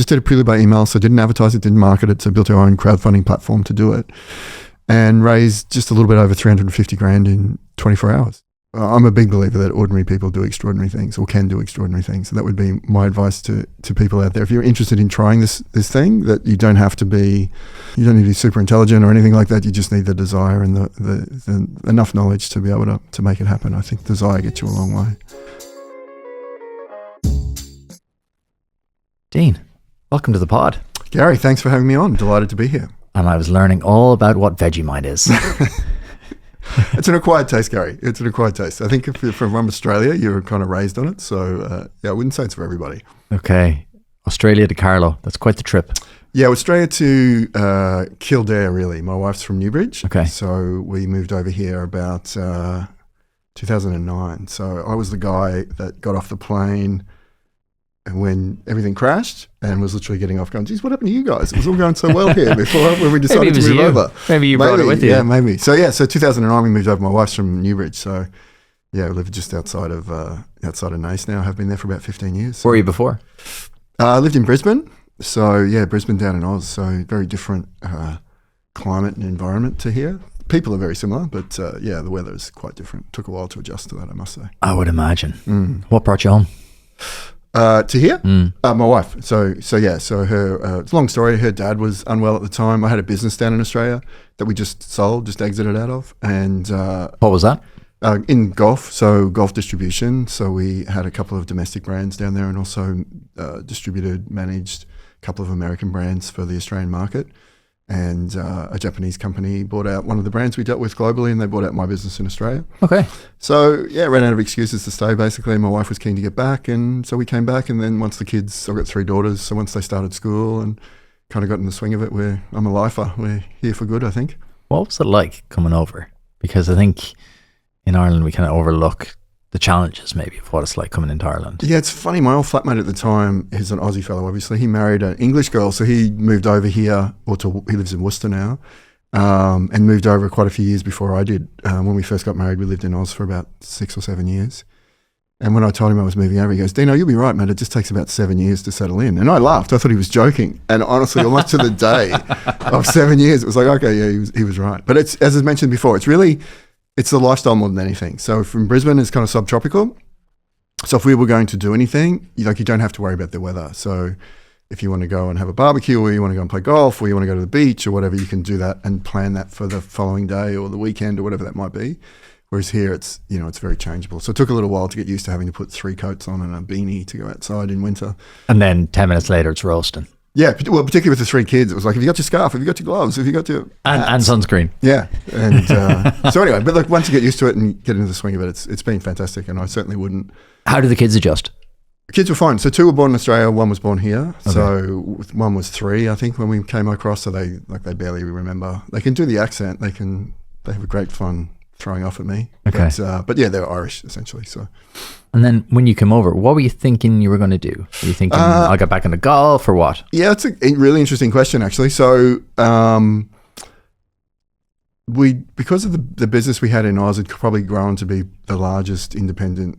just did it purely by email. So didn't advertise it, didn't market it. So built our own crowdfunding platform to do it and raised just a little bit over 350 grand in 24 hours. I'm a big believer that ordinary people do extraordinary things or can do extraordinary things. So that would be my advice to people out there. If you're interested in trying this thing, that you don't need to be super intelligent or anything like that. You just need the desire and the enough knowledge to be able to make it happen. I think desire gets you a long way. Dean, welcome to the pod. Gary, thanks for having me on. Delighted to be here. And I was learning all about what Vegemite is. It's an acquired taste, Gary. It's an acquired taste. I think if you're from Australia, you're kind of raised on it. So, I wouldn't say it's for everybody. Okay. Australia to Carlow. That's quite the trip. Yeah, Australia to Kildare, really. My wife's from Newbridge. Okay. So we moved over here about 2009. So I was the guy that got off the plane when everything crashed and was literally getting off going, geez, what happened to you guys? It was all going so well here before when we decided to move over. Maybe you brought it with you. Yeah, maybe. So 2009 we moved over. My wife's from Newbridge. So yeah, we live just outside of Nace now. I've been there for about 15 years. Where were you before? I lived in Brisbane. So yeah, Brisbane down in Oz. So very different climate and environment to here. People are very similar, but the weather is quite different. Took a while to adjust to that, I must say. I would imagine. What brought you home? To here? My wife. So her, it's a long story. Her dad was unwell at the time. I had a business down in Australia that we just exited out of. And what was that? In golf, so golf distribution. So we had a couple of domestic brands down there and also distributed, managed a couple of American brands for the Australian market. And a Japanese company bought out one of the brands we dealt with globally, and they bought out my business in Australia. Okay. So, ran out of excuses to stay, basically. My wife was keen to get back, and so we came back. And then once the kids, I've got 3 daughters, so once they started school and kind of got in the swing of it, I'm a lifer. We're here for good, I think. What was it like coming over? Because I think in Ireland we kind of overlook the challenges maybe of what it's like coming into Ireland. Yeah, it's funny. My old flatmate at the time, he's an Aussie fellow, obviously. He married an English girl, so he moved over here, he lives in Worcester now, and moved over quite a few years before I did. When we first got married, we lived in Oz for about 6 or 7 years. And when I told him I was moving over, he goes, Dino, you'll be right, mate. It just takes about 7 years to settle in. And I laughed. I thought he was joking. And honestly, almost to the day of 7 years, it was like, okay, yeah, he was right. But it's, as I mentioned before, it's the lifestyle more than anything. So from Brisbane, it's kind of subtropical. So if we were going to do anything, you don't have to worry about the weather. So if you want to go and have a barbecue, or you want to go and play golf, or you want to go to the beach or whatever, you can do that and plan that for the following day or the weekend or whatever that might be. Whereas here, it's very changeable. So it took a little while to get used to having to put 3 coats on and a beanie to go outside in winter. And then 10 minutes later, it's roasting. Yeah, well, particularly with the 3 kids, it was like, have you got your scarf? Have you got your gloves? Have you got your and sunscreen? Yeah, and so anyway, but look, once you get used to it and get into the swing of it, it's been fantastic, and I certainly wouldn't. How do the kids adjust? The kids were fine. So 2 were born in Australia, 1 was born here. Okay. So 1 was 3, I think, when we came across. So they barely remember. They can do the accent. They have a great fun throwing off at me. Okay, but yeah, they're Irish essentially. So. And then when you came over, what were you thinking you were going to do? Were you thinking, I'll get back into golf or what? Yeah, it's a really interesting question, actually. So because of the business we had in Oz, it could probably grown to be the largest independent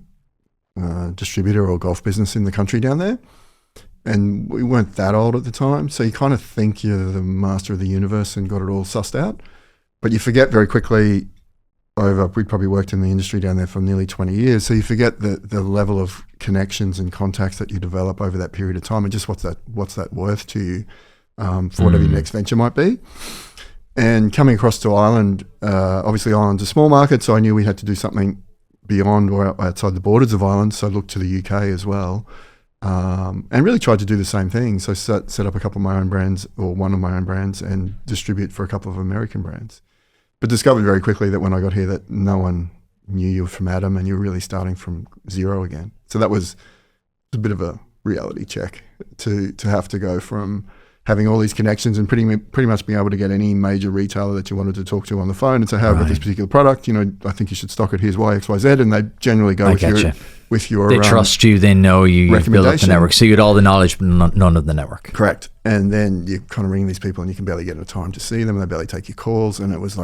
distributor or golf business in the country down there. And we weren't that old at the time. So you kind of think you're the master of the universe and got it all sussed out. But you forget very quickly we'd probably worked in the industry down there for nearly 20 years. So you forget the level of connections and contacts that you develop over that period of time, and just what's that worth to you for whatever your next venture might be. And coming across to Ireland, obviously Ireland's a small market, so I knew we had to do something beyond or outside the borders of Ireland. So I looked to the UK as well, and really tried to do the same thing. So set up a couple of my own brands, or one of my own brands, and distribute for a couple of American brands. But discovered very quickly that when I got here that no one knew you were from Adam, and you were really starting from zero again. So that was a bit of a reality check to have to go from having all these connections and pretty much being able to get any major retailer that you wanted to talk to on the phone and say, hey, I've got this particular product, I think you should stock it, here's Y, X, Y, Z, and they generally go with your they trust you, they know you, you've built up the network, so you had all the knowledge but none of the network. Correct. And then you kind of ring these people and you can barely get a time to see them, and they barely take your calls, and it was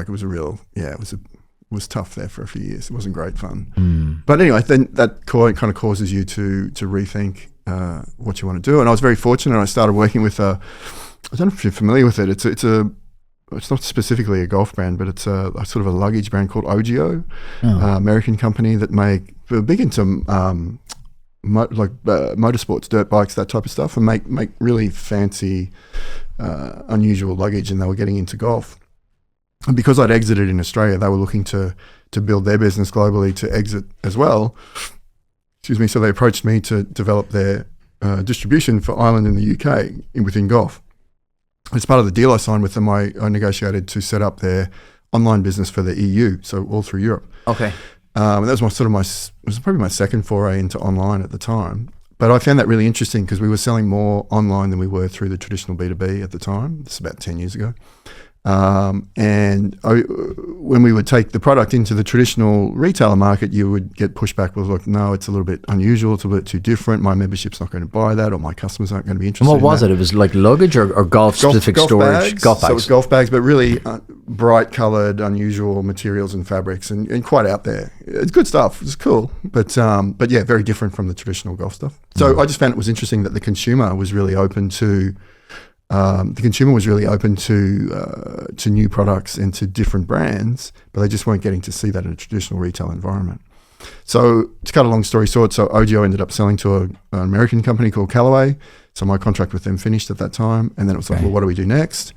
tough there for a few years. It wasn't great fun. But anyway, then that kind of causes you to rethink what you want to do. And I was very fortunate. I started working with I don't know if you're familiar with it. It's not specifically a golf brand, but it's a sort of a luggage brand called Ogio, American company that they're big into motorsports, dirt bikes, that type of stuff, and make really fancy, unusual luggage. And they were getting into golf. And because I'd exited in Australia, they were looking to build their business globally to exit as well. Excuse me. So they approached me to develop their distribution for Ireland and the UK within golf. As part of the deal I signed with them, I negotiated to set up their online business for the EU, so all through Europe. Okay. And that was probably my second foray into online at the time. But I found that really interesting because we were selling more online than we were through the traditional B2B at the time. This is about 10 years ago. When we would take the product into the traditional retailer market, you would get pushback with, look, no, it's a little bit unusual, it's a little bit too different, my membership's not going to buy that, or my customers aren't going to be interested in that. And what was it? It was like luggage or golf-specific storage? Bags. Golf bags. So it was golf bags, but really bright coloured, unusual materials and fabrics, and quite out there. It's good stuff, it's cool, but yeah, very different from the traditional golf stuff. So I just found it was interesting that the consumer was really open to new products and to different brands, but they just weren't getting to see that in a traditional retail environment. So to cut a long story short, so Ogio ended up selling to an American company called Carlow. So my contract with them finished at that time, and then it was like, well, what do we do next?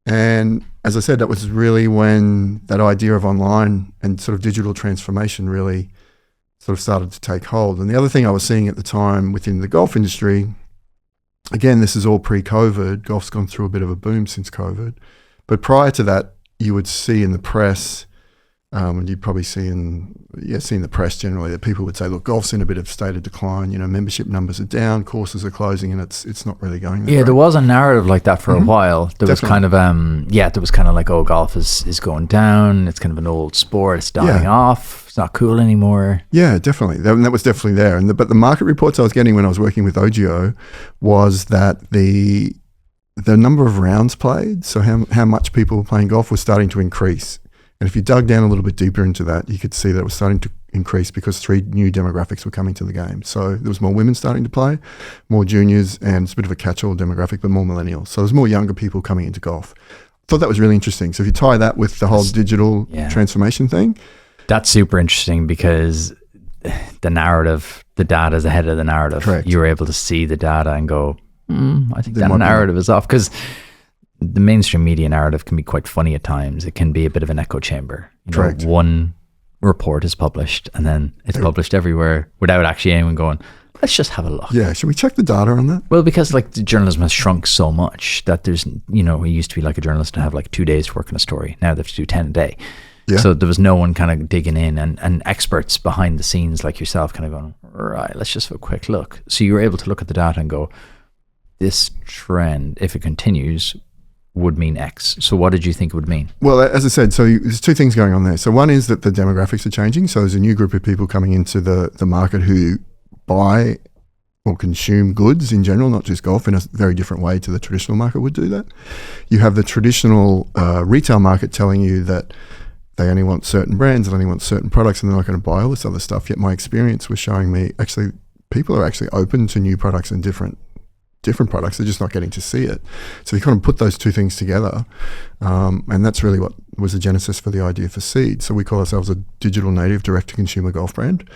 And as I said, that was really when that idea of online and sort of digital transformation really sort of started to take hold. And the other thing I was seeing at the time within the golf industry, again, this is all pre-COVID. Golf's gone through a bit of a boom since COVID. But prior to that, you would see in the press, and you'd probably see in the press generally, that people would say, look, golf's in a bit of state of decline. Membership numbers are down, courses are closing, and it's not really going that Yeah, great. there was a narrative like that for a while. There Definitely. was kind of like, oh, golf is going down. It's kind of an old sport. It's dying off. It's not cool anymore. Yeah, definitely. That was definitely there. But the market reports I was getting when I was working with Ogio was that the number of rounds played, so how much people were playing golf, was starting to increase. And if you dug down a little bit deeper into that, you could see that it was starting to increase because 3 new demographics were coming to the game. So there was more women starting to play, more juniors, and it's a bit of a catch-all demographic, but more millennials. So there's more younger people coming into golf. I thought that was really interesting. So if you tie that with the whole digital transformation thing. That's super interesting because the narrative, the data is ahead of the narrative. Correct. You were able to see the data and go, I think that narrative is off. Because the mainstream media narrative can be quite funny at times. It can be a bit of an echo chamber. Correct. One report is published and then it's published everywhere without actually anyone going, let's just have a look. Yeah, should we check the data on that? Well, because like the journalism has shrunk so much that there's, it used to be like a journalist to have like 2 days to work on a story. Now they have to do 10 a day. Yeah. So there was no one kind of digging in and experts behind the scenes like yourself kind of going, right, let's just have a quick look. So you were able to look at the data and go, this trend, if it continues, would mean X. So what did you think it would mean? Well, as I said, so there's 2 things going on there. So one is that the demographics are changing. So there's a new group of people coming into the market who buy or consume goods in general, not just golf, in a very different way to the traditional market would do that. You have the traditional retail market telling you that they only want certain brands and only want certain products and they're not going to buy all this other stuff. Yet my experience was showing me actually people are actually open to new products and different products. They're just not getting to see it. So you kind of put those 2 things together, and that's really what was the genesis for the idea for Seed. So we call ourselves a digital native direct-to-consumer golf brand,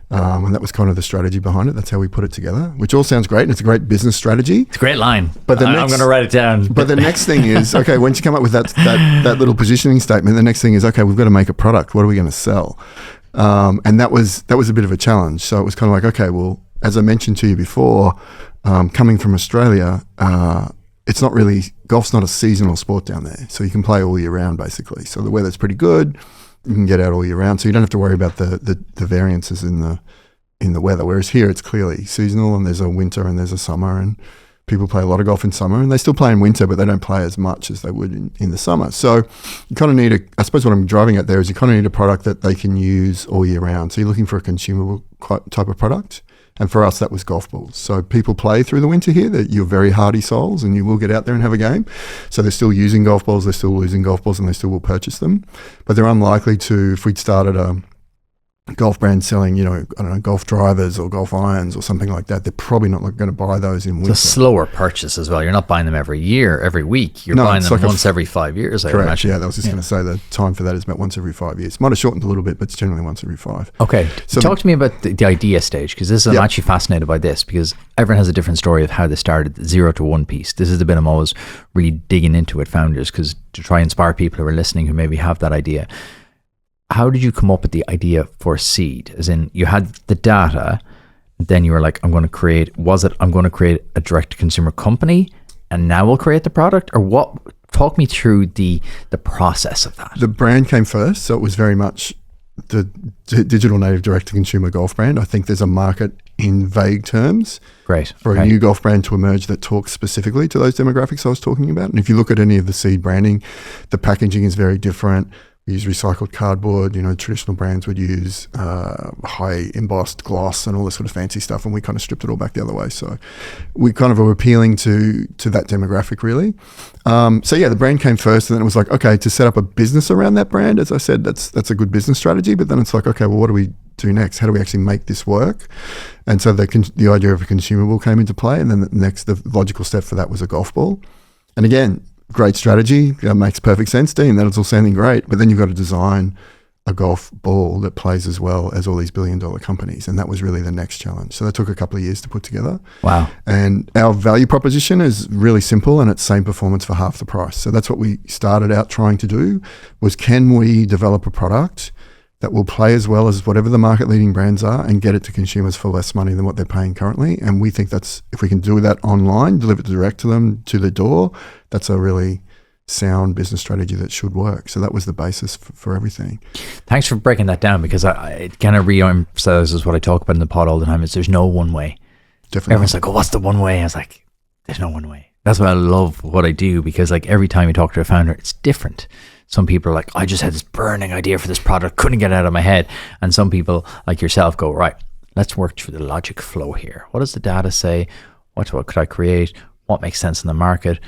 and that was kind of the strategy behind it. That's how we put it together, which all sounds great, and it's a great business strategy. It's a great line, but I'm going to write it down. But the next thing is, okay, once you come up with that little positioning statement, the next thing is, okay, we've got to make a product. What are we going to sell? And that was a bit of a challenge. So it was kind of like, okay, well, as I mentioned to you before, coming from Australia, it's not really, golf's not a seasonal sport down there. So you can play all year round, basically. So the weather's pretty good. You can get out all year round. So you don't have to worry about the variances in the weather. Whereas here, it's clearly seasonal, and there's a winter and there's a summer, and people play a lot of golf in summer, and they still play in winter, but they don't play as much as they would in the summer. So you kind of need I suppose what I'm driving at there is you kind of need a product that they can use all year round. So you're looking for a consumable type of product. And for us, that was golf balls. So people play through the winter here. That you're very hardy souls, and you will get out there and have a game. So they're still using golf balls, they're still losing golf balls, and they still will purchase them. But they're unlikely to, if we'd started golf brand selling, I don't know, golf drivers or golf irons or something like that, they're probably not going to buy those in winter. It's a slower purchase as well. You're not buying them every year, every week. You're buying them like once every 5 years, I correct, imagine. yeah, I was just going to say the time for that is about once every 5 years. Might have shortened a little bit, but it's generally once every 5. Okay, so talk to me about the idea stage, because I'm actually fascinated by this, because everyone has a different story of how they started the 0 to 1 piece. This is the bit I'm always really digging into at Founders, because to try and inspire people who are listening who maybe have that idea. How did you come up with the idea for Seed? As in, you had the data, then you were like, I'm going to create a direct-to-consumer company, and now we'll create the product? Or what? Talk me through the process of that. The brand came first, so it was very much the digital native direct-to-consumer golf brand. I think there's a market in vague terms for a new golf brand to emerge that talks specifically to those demographics I was talking about. And if you look at any of the Seed branding, the packaging is very different. We use recycled cardboard, traditional brands would use high embossed gloss and all this sort of fancy stuff, and we kind of stripped it all back the other way. So we kind of were appealing to that demographic, really. The brand came first, and then it was like, okay, to set up a business around that brand, as I said, that's a good business strategy, but then it's like, okay, well, what do we do next? How do we actually make this work? And so the idea of a consumable came into play, and then the logical step for that was a golf ball. And again, great strategy. That makes perfect sense, Dean. That is all sounding great. But then you've got to design a golf ball that plays as well as all these billion-dollar companies. And that was really the next challenge. So that took a couple of years to put together. Wow. And our value proposition is really simple, and it's same performance for half the price. So that's what we started out trying to do, was can we develop a product that will play as well as whatever the market-leading brands are and get it to consumers for less money than what they're paying currently. And we think if we can do that online, deliver it direct to them, to the door, that's a really sound business strategy that should work. So that was the basis for everything. Thanks for breaking that down, because it kind of re-emphasizes what I talk about in the pod all the time, is there's no one way. Definitely. Everyone's like, oh, what's the one way? I was like, there's no one way. That's why I love what I do, because like every time you talk to a founder, it's different. Some people are like, I just had this burning idea for this product, couldn't get it out of my head. And some people like yourself go, right, let's work through the logic flow here. What does the data say? What could I create? What makes sense in the market?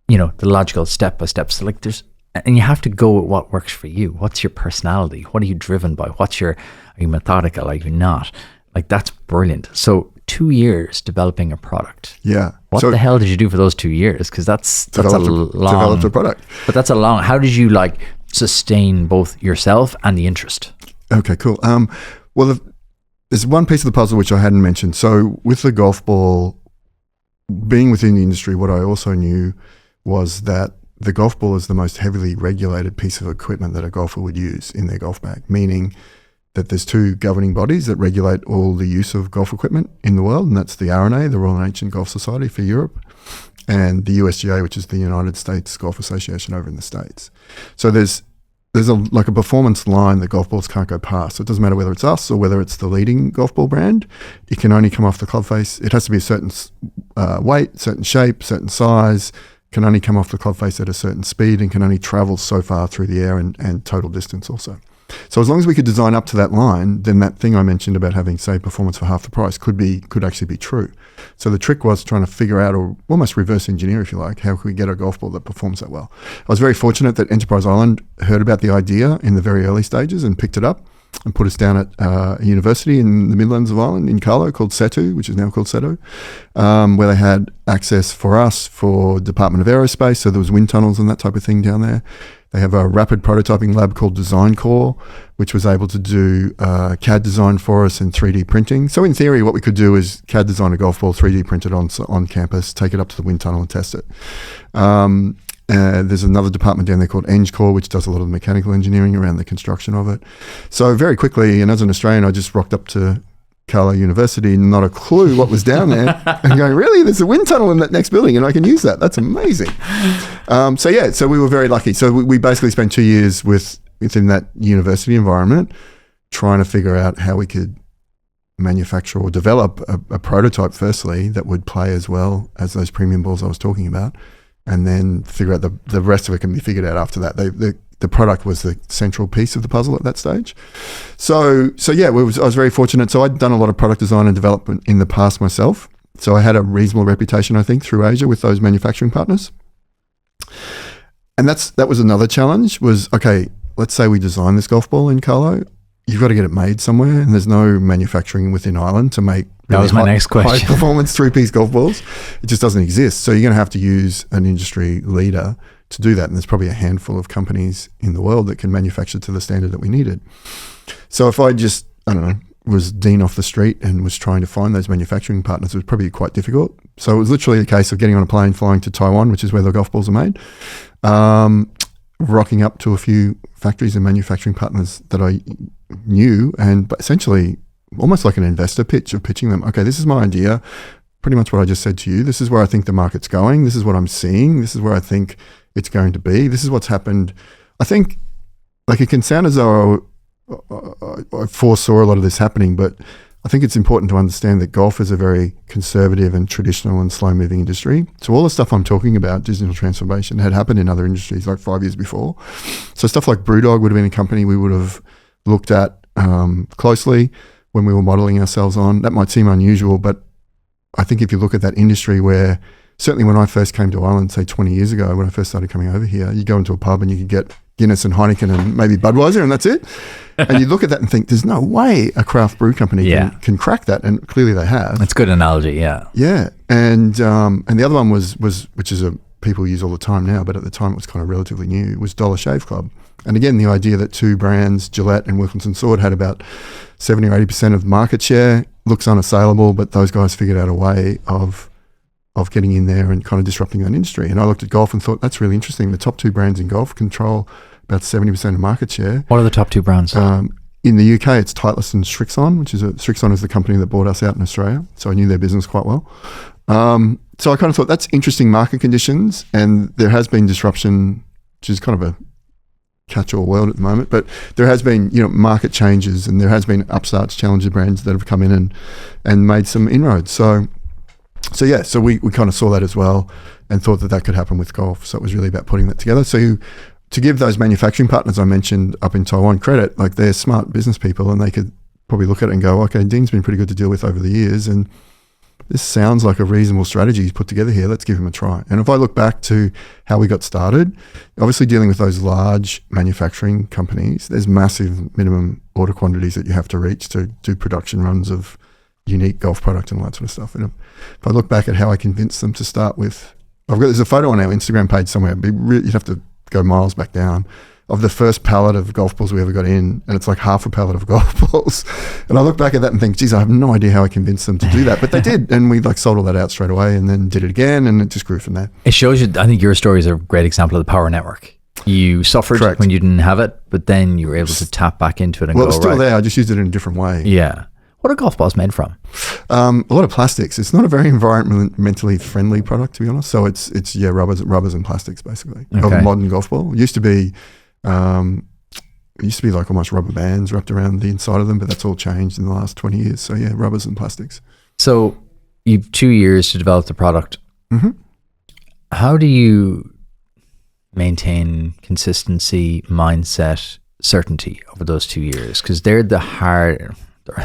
The logical step by step. So like and you have to go with what works for you. What's your personality? What are you driven by? Are you methodical? Are you not? Like, that's brilliant. So 2 years developing a product. Yeah. What the hell did you do for those 2 years? Because that's developed a product. But that's how did you sustain both yourself and the interest? Okay, cool. There's one piece of the puzzle which I hadn't mentioned. So with the golf ball, being within the industry, what I also knew was that the golf ball is the most heavily regulated piece of equipment that a golfer would use in their golf bag, meaning that there's 2 governing bodies that regulate all the use of golf equipment in the world, and that's the RNA, the Royal and Ancient Golf Society for Europe, and the USGA, which is the United States Golf Association over in the States. So there's a performance line that golf balls can't go past. So it doesn't matter whether it's us or whether it's the leading golf ball brand. It can only come off the club face. It has to be a certain weight, certain shape, certain size, can only come off the club face at a certain speed, and can only travel so far through the air and total distance also. So as long as we could design up to that line, then that thing I mentioned about having, say, performance for half the price could actually be true. So the trick was trying to figure out, or almost reverse engineer, if you like, how could we get a golf ball that performs that well. I was very fortunate that Enterprise Island heard about the idea in the very early stages and picked it up and put us down at a university in the Midlands of Ireland in Carlow called Setu, which is now called Seto, where they had access for us for Department of Aerospace. So there was wind tunnels and that type of thing down there. They have a rapid prototyping lab called Design Core, which was able to do CAD design for us and 3D printing. So in theory, what we could do is CAD design a golf ball, 3D print it on campus, take it up to the wind tunnel and test it. There's another department down there called Eng Core, which does a lot of the mechanical engineering around the construction of it. So very quickly, and as an Australian, I just rocked up to Carlow University, not a clue what was down there, and going, really, there's a wind tunnel in that next building and I can use that. That's amazing. So we were very lucky. So we basically spent 2 years within that university environment trying to figure out how we could manufacture or develop a prototype, firstly, that would play as well as those premium balls I was talking about, and then figure out the rest of it can be figured out after that. The product was the central piece of the puzzle at that stage. So yeah, I was very fortunate. So I'd done a lot of product design and development in the past myself. So I had a reasonable reputation, I think, through Asia with those manufacturing partners. And that was another challenge was, okay, let's say we design this golf ball in Carlow. you've got to get it made somewhere, and there's no manufacturing within Ireland to make that was my next question. High performance 3-piece golf balls. It just doesn't exist. So you're going to have to use an industry leader to do that. And there's probably a handful of companies in the world that can manufacture to the standard that we needed. So if I just, I don't know, was Dean off the street and was trying to find those manufacturing partners, it was probably quite difficult. So it was literally a case of getting on a plane, flying to Taiwan, which is where the golf balls are made, rocking up to a few factories and manufacturing partners that I knew, and essentially almost like an investor pitch of pitching them, okay, this is my idea, pretty much what I just said to you. This is where I think the market's going. This is what I'm seeing. This is where I think it's going to be. This is what's happened. I think, like, it can sound as though I foresaw a lot of this happening, but I think it's important to understand that golf is a very conservative and traditional and slow-moving industry. So all the stuff I'm talking about, digital transformation, had happened in other industries like 5 years before. So stuff like Brewdog would have been a company we would have looked at closely when we were modeling ourselves on. That might seem unusual, but I think if you look at that industry where, certainly when I first came to Ireland, say 20 years ago, when I first started coming over here, you go into a pub and you could get Guinness and Heineken and maybe Budweiser, and that's it. And you look at that and think, there's no way a craft brew company can crack that, and clearly they have. That's a good analogy, yeah. Yeah, and the other one was which is people use all the time now, but at the time it was kind of relatively new, was Dollar Shave Club. And again, the idea that two brands, Gillette and Wilkinson Sword, had about 70 or 80% of market share, looks unassailable, but those guys figured out a way of getting in there and kind of disrupting that industry. And I looked at golf and thought, that's really interesting. The top two brands in golf control about 70% of market share. What are the top two brands? In the UK, it's Titleist and Strixon, Strixon is the company that bought us out in Australia. So I knew their business quite well. So I kind of thought, that's interesting market conditions, and there has been disruption, which is kind of a catch-all world at the moment, but there has been, market changes, and there has been upstarts, challenger brands that have come in and made some inroads. So we kind of saw that as well and thought that could happen with golf. So it was really about putting that together. So to give those manufacturing partners I mentioned up in Taiwan credit, like, they're smart business people, and they could probably look at it and go, okay, Dean's been pretty good to deal with over the years, and this sounds like a reasonable strategy he's put together here. Let's give him a try. And if I look back to how we got started, obviously dealing with those large manufacturing companies, there's massive minimum order quantities that you have to reach to do production runs of unique golf product and all that sort of stuff. And if I look back at how I convinced them to start with, there's a photo on our Instagram page somewhere. You'd have to go miles back down, of the first pallet of golf balls we ever got in, and it's like half a pallet of golf balls. And I look back at that and think, geez, I have no idea how I convinced them to do that, but they did, and we sold all that out straight away, and then did it again, and it just grew from there. It shows you. I think your story is a great example of the power network. You suffered Correct. When you didn't have it, but then you were able to tap back into it and well, go, it's still right. there. I just used it in a different way. Yeah. What are golf balls made from? A lot of plastics. It's not a very environmentally friendly product, to be honest. So it's rubbers and plastics, basically, of a modern golf ball. It used to be like almost rubber bands wrapped around the inside of them, but that's all changed in the last 20 years. So yeah, rubbers and plastics. So you've 2 years to develop the product. Mm-hmm. How do you maintain consistency, mindset, certainty over those 2 years? Because they're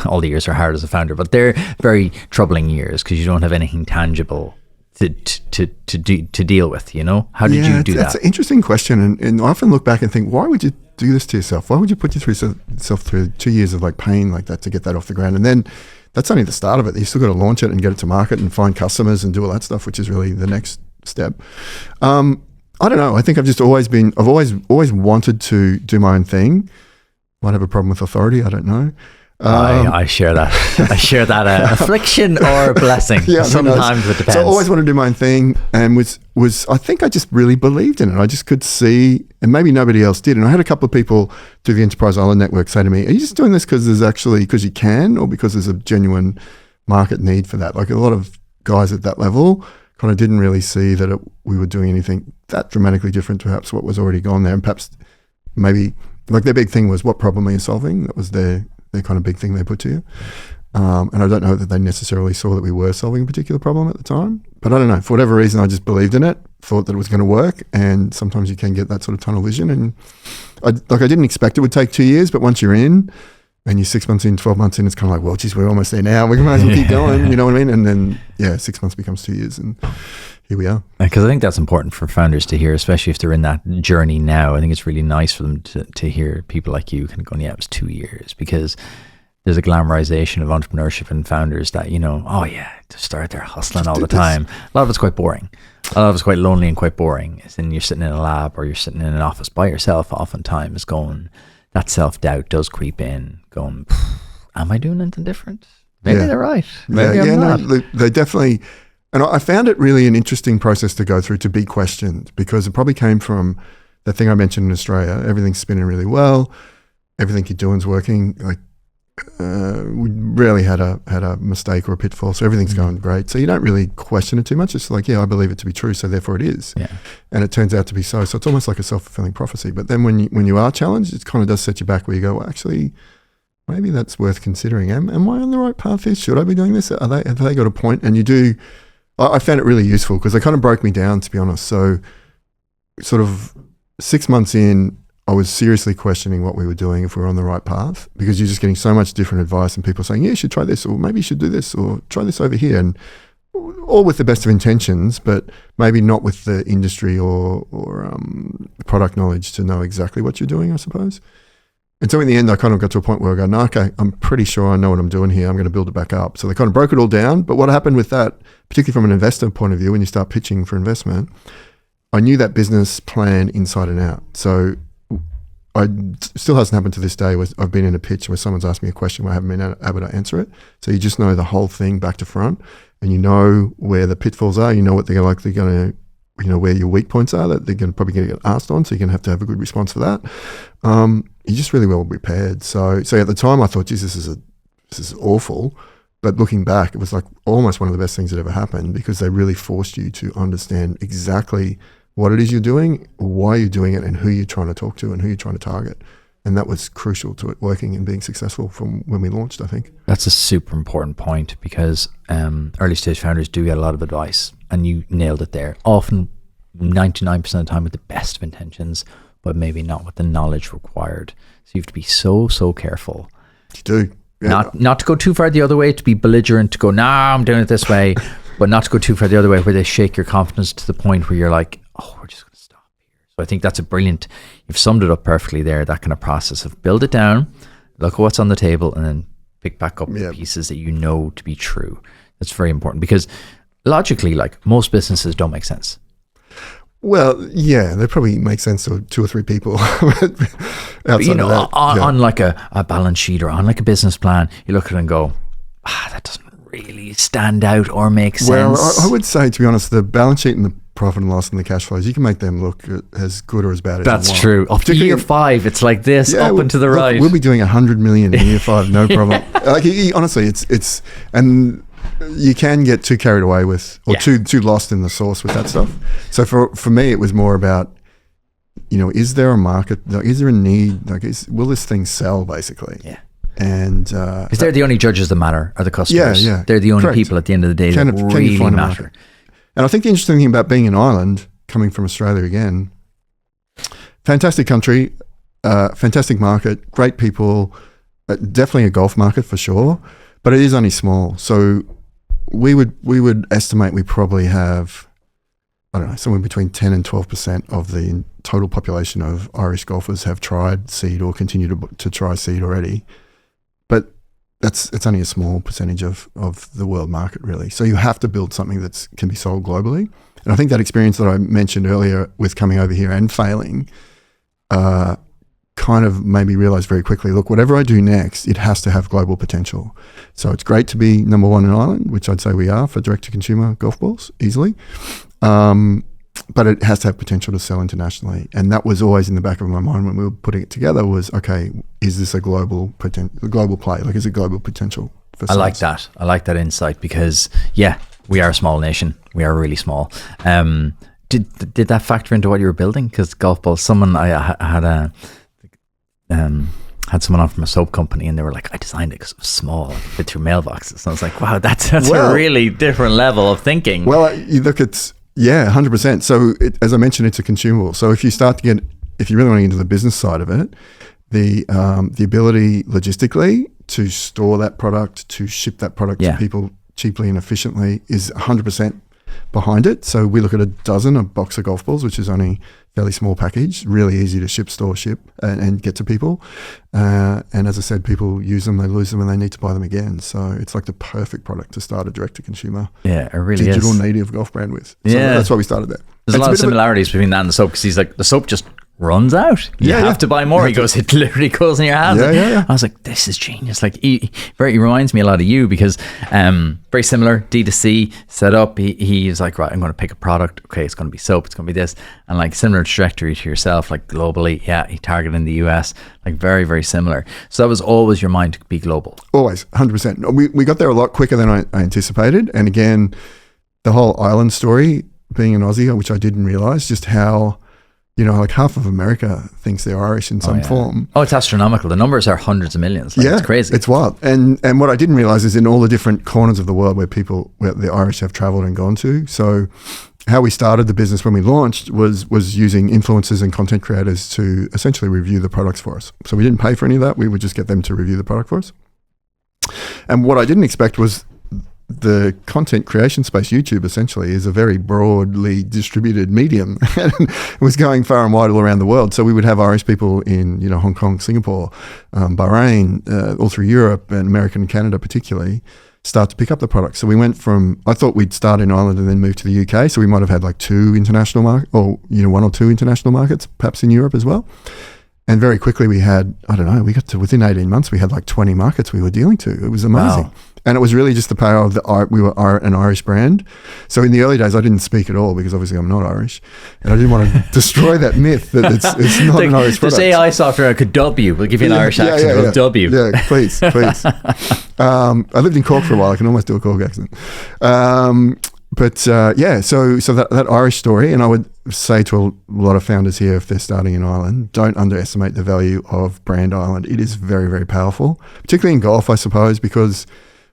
all the years are hard as a founder, but they're very troubling years because you don't have anything tangible to deal with, How did you do that? That's an interesting question, and I often look back and think, why would you do this to yourself? Why would you put yourself through 2 years of pain like that to get that off the ground? And then that's only the start of it. You still got to launch it and get it to market and find customers and do all that stuff, which is really the next step. I don't know. I think I've always wanted to do my own thing. Might have a problem with authority. I don't know. I share that. I share that affliction or blessing. Yeah, sometimes it depends. So I always wanted to do my own thing, and was I think I just really believed in it. I just could see, and maybe nobody else did. And I had a couple of people through the Enterprise Island Network say to me, "Are you just doing this because you can, or because there's a genuine market need for that?" Like, a lot of guys at that level kind of didn't really see that we were doing anything that dramatically different to perhaps what was already gone there, and perhaps maybe their big thing was, what problem are you solving? That was their kind of big thing they put to you. And I don't know that they necessarily saw that we were solving a particular problem at the time, but I don't know, for whatever reason, I just believed in it, thought that it was going to work. And sometimes you can get that sort of tunnel vision. And I didn't expect it would take 2 years, but once you're in and you're 6 months in, 12 months in, it's kind of like, well, geez, we're almost there now. We might as well keep going. You know what I mean? And then, 6 months becomes 2 years, and here we are. Because I think that's important for founders to hear, especially if they're in that journey now. I think it's really nice for them to hear people like you kind of going, yeah, it was 2 years, because there's a glamorization of entrepreneurship and founders that, oh yeah, to start there hustling all the time. A lot of it's quite boring. A lot of it's quite lonely and quite boring. And you're sitting in a lab or you're sitting in an office by yourself oftentimes going, that self-doubt does creep in, going, am I doing anything different? Maybe they're right. Maybe I'm not. No, they definitely, and I found it really an interesting process to go through, to be questioned, because it probably came from the thing I mentioned in Australia. Everything's spinning really well. Everything you're doing's working. Like, we rarely had a mistake or a pitfall, so everything's going great. So you don't really question it too much. It's like, yeah, I believe it to be true, so therefore it is. Yeah. And it turns out to be so. So it's almost like a self-fulfilling prophecy. But then when you are challenged, it kind of does set you back, where you go, well, actually, maybe that's worth considering. Am I on the right path here? Should I be doing this? Have they got a point? And you do. I found it really useful because they kind of broke me down, to be honest. So sort of 6 months in, I was seriously questioning what we were doing, if we were on the right path, because you're just getting so much different advice and people saying, yeah, you should try this, or maybe you should do this, or try this over here, and all with the best of intentions, but maybe not with the industry or product knowledge to know exactly what you're doing, I suppose. And so in the end, I kind of got to a point where I go, no, okay, I'm pretty sure I know what I'm doing here. I'm going to build it back up. So they kind of broke it all down. But what happened with that, particularly from an investor point of view, when you start pitching for investment, I knew that business plan inside and out. So still hasn't happened to this day, where I've been in a pitch where someone's asked me a question where I haven't been able to answer it. So you just know the whole thing back to front, and you know where the pitfalls are. You know what they're likely going to, where your weak points are that they're probably going to get asked on. So you're going to have a good response for that. You're just really well prepared. So at the time I thought, geez, this is awful. But looking back, it was like almost one of the best things that ever happened, because they really forced you to understand exactly what it is you're doing, why you're doing it, and who you're trying to talk to and who you're trying to target. And that was crucial to it working and being successful from when we launched, I think. That's a super important point, because early stage founders do get a lot of advice, and you nailed it there. Often 99% of the time with the best of intentions, but maybe not with the knowledge required. So you have to be so careful. You do. Yeah. Not to go too far the other way, to be belligerent, to go, nah, I'm doing it this way, but not to go too far the other way, where they shake your confidence to the point where you're like, oh, we're just going to stop here. So I think that's you've summed it up perfectly there, that kind of process of build it down, look at what's on the table, and then pick back up the pieces that you know to be true. That's very important, because logically, like, most businesses don't make sense. Well, yeah, they probably make sense to 2 or 3 people. Outside of that, on like a balance sheet or on like a business plan, you look at it and go, that doesn't really stand out or make sense. Well, I would say, to be honest, the balance sheet and the profit and loss and the cash flows, you can make them look as good or as bad as you want. That's true. Up to year 5, it's like this, up and to the right. We'll be doing 100 million in year 5, no problem. Like, honestly, it's and you can get too carried away with, or too lost in the sauce with that stuff. So for me, it was more about, is there a market? Is there a need? Like, will this thing sell, basically? Yeah. And because they're the only judges that matter, are the customers. Yeah. They're the only people at the end of the day that really matter. And I think the interesting thing about being in Ireland, coming from Australia again, fantastic country, fantastic market, great people, definitely a golf market for sure, but it is only small. So we would estimate we probably have, I don't know, somewhere between 10 and 12% of the total population of Irish golfers have tried seed or continue to try seed already. But it's only a small percentage of the world market, really. So you have to build something that can be sold globally. And I think that experience that I mentioned earlier with coming over here and failing kind of made me realize very quickly, look, whatever I do next, it has to have global potential. So it's great to be number 1 in Ireland, which I'd say we are for direct-to-consumer golf balls, easily. But it has to have potential to sell internationally. And that was always in the back of my mind when we were putting it together was, okay, is this a global play? Like, is it global potential for sales? I like that insight, because, we are a small nation. We are really small. Did that factor into what you were building? Because golf balls, I had someone on from a soap company, and they were like, I designed it because it was small, fit through mailboxes. And I was like, wow, that's a really different level of thinking. Well, you look at, 100%. So as I mentioned, it's a consumable. So if you really want to get into the business side of it, the ability logistically to store that product, to ship that product to people cheaply and efficiently is 100%. behind it. So we look at a box of golf balls, which is only a fairly small package, really easy to ship, and get to people. And as I said, people use them, they lose them, and they need to buy them again. So it's like the perfect product to start a direct-to-consumer it really digital is. native golf brand with. So Yeah. that's why we started there. There's a lot of similarities between that and the soap, because he's like, the soap just runs out. You have to buy more. He goes, it literally goes in your hands. Yeah. I was like, this is genius. Like, he reminds me a lot of you, because very similar, D2C set up. He's like, right, I'm going to pick a product. Okay, it's going to be soap. It's going to be this. And like similar trajectory to yourself, like globally. Yeah, he targeted in the US, like very, very similar. So that was always your mind to be global. Always, 100%. We got there a lot quicker than I anticipated. And again, the whole island story, being an Aussie, which I didn't realize, just how, like half of America thinks they're Irish in some form. Oh, it's astronomical. The numbers are hundreds of millions. Like, it's crazy. It's wild. And what I didn't realize is in all the different corners of the world where the Irish have traveled and gone to. So how we started the business when we launched was using influencers and content creators to essentially review the products for us. So we didn't pay for any of that. We would just get them to review the product for us. And what I didn't expect was the content creation space, YouTube essentially, is a very broadly distributed medium. It was going far and wide all around the world. So we would have Irish people in, Hong Kong, Singapore, Bahrain, all through Europe and America and Canada particularly, start to pick up the product. So we went from, I thought we'd start in Ireland and then move to the UK. So we might have had like 2 international markets, or, 1 or 2 international markets, perhaps in Europe as well. And very quickly we had, we got to within 18 months, we had like 20 markets we were dealing to. It was amazing. Wow. And it was really just the power of we were an Irish brand. So in the early days, I didn't speak at all because obviously I'm not Irish. And I didn't want to destroy that myth that it's not an Irish product. This AI software could dub you. We'll give you an Irish accent. We'll dub you. Yeah, please. I lived in Cork for a while. I can almost do a Cork accent. So that Irish story, and I would say to a lot of founders here, if they're starting in Ireland, don't underestimate the value of brand Ireland. It is very, very powerful, particularly in golf, I suppose, because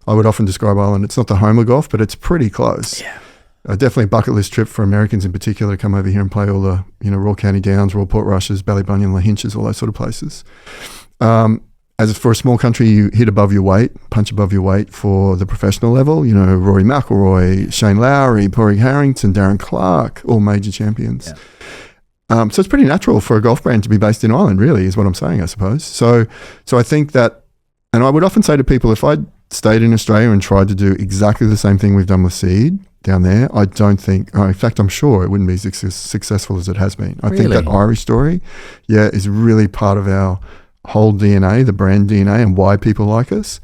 I would often describe Ireland, it's not the home of golf, but it's pretty close. Yeah. Definitely a bucket list trip for Americans in particular to come over here and play all the, Royal County Downs, Royal Portrushes, Ballybunion, Lahinches, all those sort of places. As for a small country, you hit above your weight, punch above your weight for the professional level. Rory McIlroy, Shane Lowry, Padraig Harrington, Darren Clark, all major champions. Yeah. So it's pretty natural for a golf brand to be based in Ireland, really, is what I'm saying, I suppose. So I think that, and I would often say to people, if I'd stayed in Australia and tried to do exactly the same thing we've done with Seed down there, I don't think, in fact, I'm sure it wouldn't be as successful as it has been. I think that Irish story, is really part of our whole DNA, the brand DNA, and why people like us.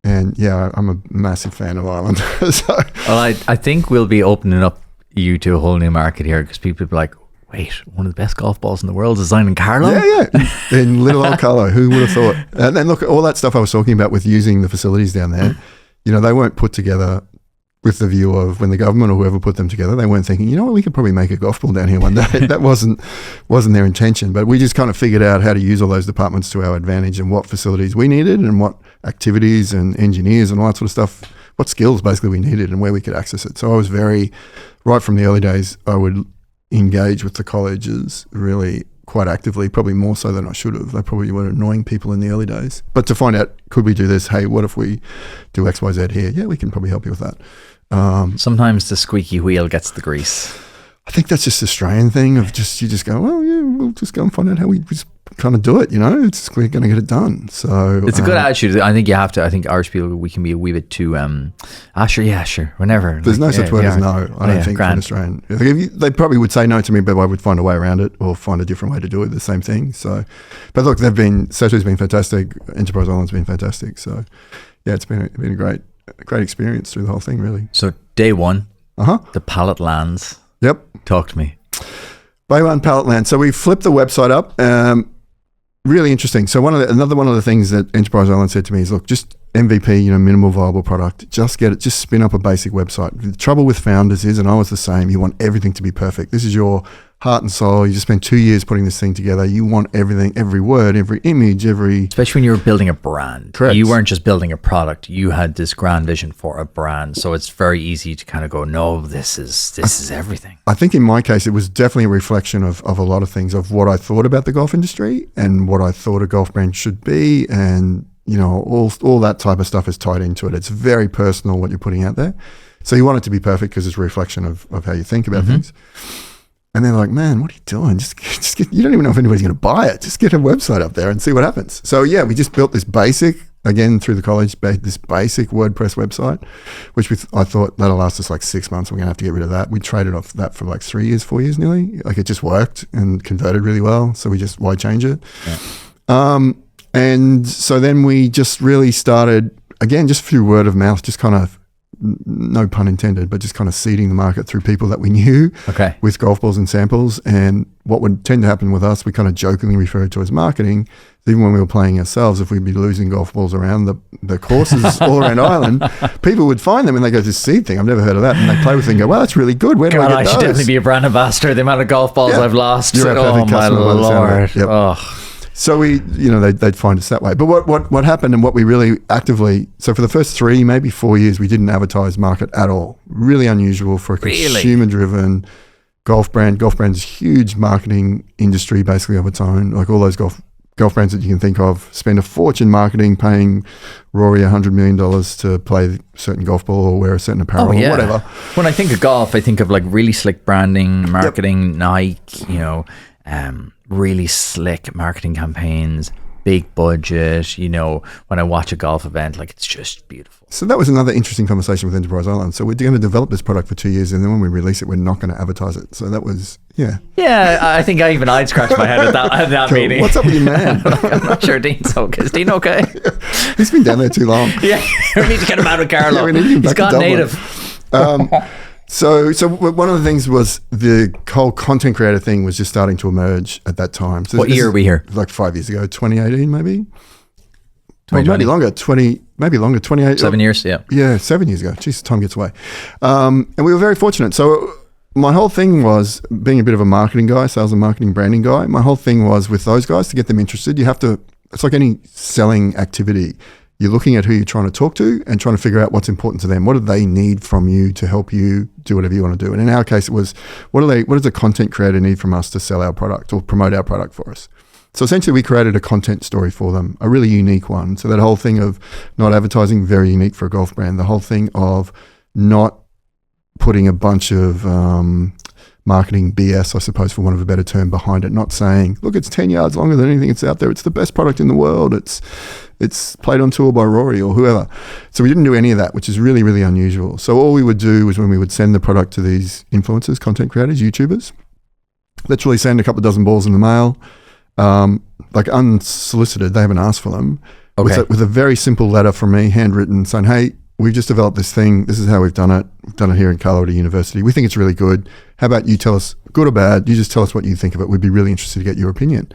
And I'm a massive fan of Ireland. Well, I think we'll be opening up you to a whole new market here, because people will be like, wait, one of the best golf balls in the world is designed in Carlow? Yeah. In little old Carlow. Who would have thought? And then look, all that stuff I was talking about with using the facilities down there, they weren't put together with the view of, when the government or whoever put them together, they weren't thinking, we could probably make a golf ball down here one day. That wasn't their intention. But we just kind of figured out how to use all those departments to our advantage, and what facilities we needed, and what activities and engineers and all that sort of stuff, what skills basically we needed, and where we could access it. So I was right from the early days, I would engage with the colleges really quite actively, probably more so than I should have. They probably were annoying people in the early days. But to find out, could we do this? Hey, what if we do X, Y, Z here? Yeah, we can probably help you with that. Sometimes the squeaky wheel gets the grease. I think that's just Australian thing of you just go, well, yeah, we'll just go and find out how we just kind of do it, we're going to get it done. So it's a good attitude. I think you have to. I think Irish people, we can be a wee bit too sure, whenever. There's no such word as no, I don't think, for an Australian. They probably would say no to me, but I would find a way around it, or find a different way to do it, the same thing. So, but look, Seto's been fantastic, Enterprise Island's been fantastic. So it's been a great experience through the whole thing, really. So day one, the pallet lands. Yep. Talk to me. Day one, pallet land. So we flipped the website up. Really interesting. So another one of the things that Enterprise Island said to me is, look, just MVP, minimal viable product. Just get it. Just spin up a basic website. The trouble with founders is, and I was the same, you want everything to be perfect. This is your heart and soul. You just spent 2 years putting this thing together. You want everything, every word, every image, especially when you were building a brand. Correct. You weren't just building a product. You had this grand vision for a brand. So it's very easy to kind of go, no, this is everything. I think in my case, it was definitely a reflection of a lot of things, of what I thought about the golf industry and what I thought a golf brand should be. And, all that type of stuff is tied into it. It's very personal what you're putting out there. So you want it to be perfect because it's a reflection of how you think about things. And they're like, man, what are you doing? Just get, you don't even know if anybody's going to buy it. Just get a website up there and see what happens. So yeah, we just built this basic, again, through the college, this basic WordPress website, which I thought that'll last us like 6 months. We're going to have to get rid of that. We traded off that for like 3 years, 4 years nearly. Like it just worked and converted really well. So why change it? Yeah. And so then we just really started, again, just through word of mouth, just kind of, no pun intended, but just kind of seeding the market through people that we knew with golf balls and samples. And what would tend to happen with us, we kind of jokingly referred to as marketing. Even when we were playing ourselves, if we'd be losing golf balls around the courses all around Ireland, people would find them and they go, this seed thing, I've never heard of that. And they play with it and go, well, that's really good. Where do I get those? I should definitely be a brand ambassador. The amount of golf balls I've lost. You're oh, my Lord. Yep. Oh. So they'd find us that way. But what happened and what we really actively, so for the first 3, maybe 4 years, we didn't advertise market at all. Really unusual for a consumer-driven golf brand. Golf brand's a huge marketing industry basically of its own. Like all those golf brands that you can think of spend a fortune marketing, paying Rory $100 million to play a certain golf ball or wear a certain apparel or whatever. When I think of golf, I think of like really slick branding, marketing, Nike, really slick marketing campaigns, big budget. When I watch a golf event, like it's just beautiful. So that was another interesting conversation with Enterprise Island. So we're going to develop this product for 2 years, and then when we release it, we're not going to advertise it. So that was, yeah, I think I'd scratch my head at that cool. meeting. What's up with you, man? I'm not sure Dean's okay. Is Dean okay? He's been down there too long. Yeah, we need to get him out of Carlow. We need him He's back gone to native. So one of the things was the whole content creator thing was just starting to emerge at that time. So what year are we here? Like 5 years ago, 2018 maybe? 2020? Maybe longer, 28. 7 years, yeah. Yeah, 7 years ago. Jeez, time gets away. And we were very fortunate. So my whole thing was, being a bit of a marketing guy, sales and marketing branding guy, my whole thing was with those guys, to get them interested, you have to, it's like any selling activity. You're looking at who you're trying to talk to and trying to figure out what's important to them. What do they need from you to help you do whatever you want to do? And in our case, it was, what does a content creator need from us to sell our product or promote our product for us? So essentially we created a content story for them, a really unique one. So that whole thing of not advertising, very unique for a golf brand. The whole thing of not putting a bunch of marketing BS, I suppose, for want of a better term, behind it. Not saying, look, it's 10 yards longer than anything that's out there. It's the best product in the world. It's played on tour by Rory or whoever. So we didn't do any of that, which is really, really unusual. So all we would do was, when we would send the product to these influencers, content creators, YouTubers, literally send a couple of dozen balls in the mail, like unsolicited, they haven't asked for them, with a very simple letter from me, handwritten, saying, hey, we've just developed this thing. This is how we've done it. We've done it here in Carlow at a university. We think it's really good. How about you tell us, good or bad, you just tell us what you think of it. We'd be really interested to get your opinion.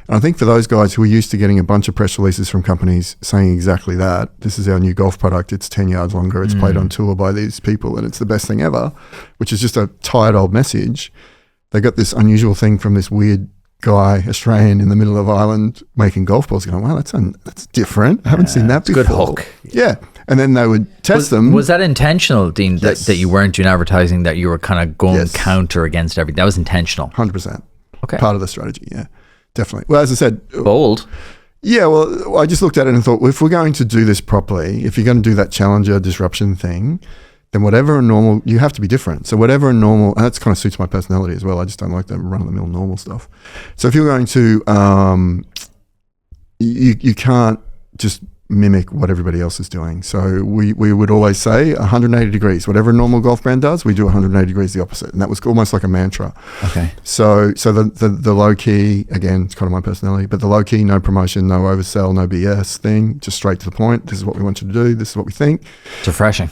And I think for those guys who are used to getting a bunch of press releases from companies saying exactly that, this is our new golf product, it's 10 yards longer, it's played on tour by these people, and it's the best thing ever, which is just a tired old message. They got this unusual thing from this weird guy, Australian, in the middle of Ireland making golf balls, going, wow, that's different. I haven't seen that before. Good hook. Yeah. And then they would test them. Was that intentional, Dean, that you weren't doing advertising, that you were kind of going counter against everything? That was intentional. 100%. Okay. Part of the strategy, yeah. Definitely. Well, as I said. Bold. Yeah, well, I just looked at it and thought, well, if we're going to do this properly, if you're going to do that challenger disruption thing, then whatever a normal, you have to be different. So whatever a normal, and that kind of suits my personality as well. I just don't like the run-of-the-mill normal stuff. So if you're going to, you can't just mimic what everybody else is doing. So we would always say 180 degrees. Whatever a normal golf brand does, we do 180 degrees the opposite. And that was almost like a mantra. Okay. So the low key, again, it's kind of my personality, but the low key, no promotion, no oversell, no BS thing, just straight to the point. This is what we want you to do. This is what we think. It's refreshing.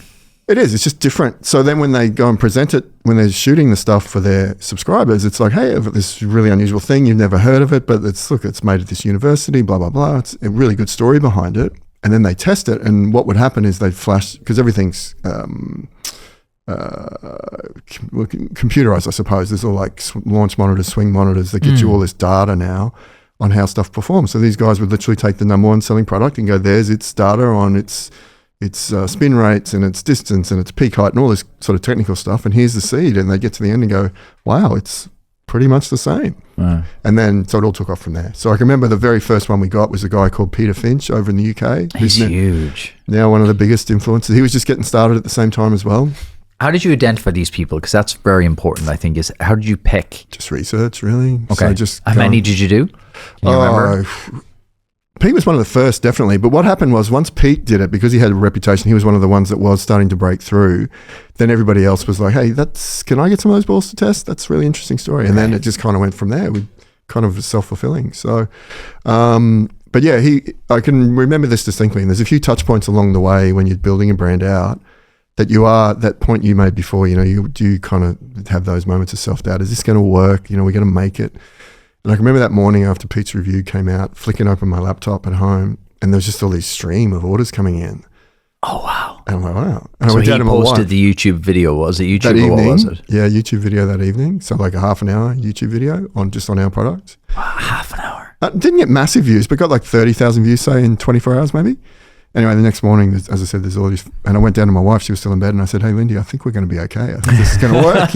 It is. It's just different. So then when they go and present it, when they're shooting the stuff for their subscribers, it's like, hey, I've got this really unusual thing. You've never heard of it, but it's made at this university, blah, blah, blah. It's a really good story behind it. And then they test it. And what would happen is they'd flash, because everything's computerized, I suppose. There's all like launch monitors, swing monitors that get you all this data now on how stuff performs. So these guys would literally take the number one selling product and go, there's its data on its spin rates and its distance and its peak height and all this sort of technical stuff, and here's the seed, and they get to the end and go, wow, it's pretty much the same. Wow. And then so it all took off from there. So I can remember the very first one we got was a guy called Peter Finch over in the UK. He's huge. Now one of the biggest influencers. He was just getting started at the same time as well. How did you identify these people? Because that's very important, I think, is how did you pick? Just research, really. Okay. So just how many did you do? Can you remember? Pete was one of the first, definitely. But what happened was once Pete did it, because he had a reputation, he was one of the ones that was starting to break through. Then everybody else was like, hey, can I get some of those balls to test? That's a really interesting story. And then it just kind of went from there. We kind of self-fulfilling. So, but yeah, I can remember this distinctly. And there's a few touch points along the way when you're building a brand out that point you made before, you do kind of have those moments of self-doubt. Is this going to work? We're going to make it. And I can remember that morning after Pete's review came out, flicking open my laptop at home, and there was just all these stream of orders coming in. Oh, wow. And I'm like, wow. And so I went down to my wife. posted the YouTube video. Was it YouTube that evening, or what was it? Yeah, YouTube video that evening. So like a half an hour YouTube video on our product. Half an hour. Didn't get massive views, but got like 30,000 views, say, in 24 hours maybe. Anyway, the next morning, as I said, there's all these, and I went down to my wife. She was still in bed, and I said, "Hey, Lindy, I think we're going to be okay. I think this is going to work."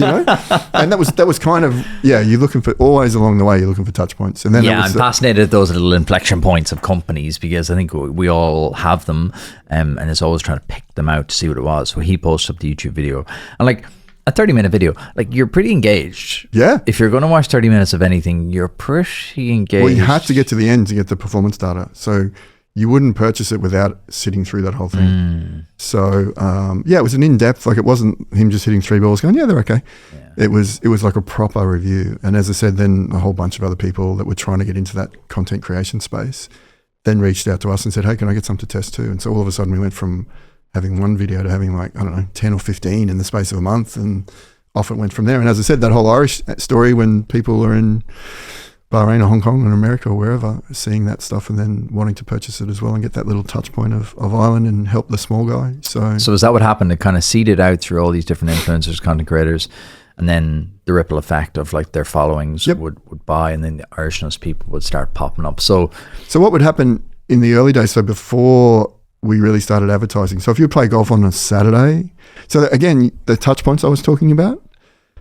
And that was kind of you're looking for always along the way. You're looking for touch points, and then I'm fascinated at those little inflection points of companies because I think we all have them, and it's always trying to pick them out to see what it was. So he posted up the YouTube video, and like a 30-minute video, like you're pretty engaged. Yeah. If you're going to watch 30 minutes of anything, you're pretty engaged. Well, you had to get to the end to get the performance data, so you wouldn't purchase it without sitting through that whole thing. So, it was an in-depth, like it wasn't him just hitting 3 balls going, yeah, they're okay. Yeah. It was like a proper review. And as I said, then a whole bunch of other people that were trying to get into that content creation space then reached out to us and said, hey, can I get some to test too? And so all of a sudden we went from having one video to having 10 or 15 in the space of a month, and off it went from there. And as I said, that whole Irish story, when people are in Bahrain or Hong Kong or America or wherever, seeing that stuff and then wanting to purchase it as well and get that little touch point of Ireland and help the small guy. So is that what happened? It kind of seeded out through all these different influencers, content creators, and then the ripple effect of like their followings would buy, and then the Irishness people would start popping up. So what would happen in the early days, so before we really started advertising, so if you play golf on a Saturday, so again, the touch points I was talking about,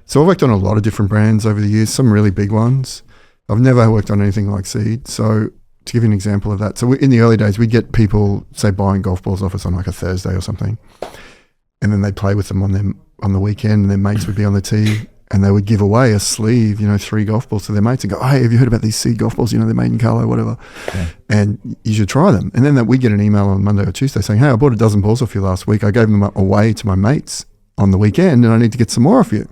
so I've worked on a lot of different brands over the years, some really big ones. I've never worked on anything like Seed. So to give you an example of that, so in the early days, we'd get people, say, buying golf balls off us on like a Thursday or something, and then they'd play with them on the weekend, and their mates would be on the tee, and they would give away a sleeve, 3 golf balls to their mates and go, oh, hey, have you heard about these Seed golf balls? They're made in Carlow, whatever. Okay. And you should try them. And then we'd get an email on Monday or Tuesday saying, hey, I bought a dozen balls off you last week. I gave them away to my mates on the weekend, and I need to get some more off you.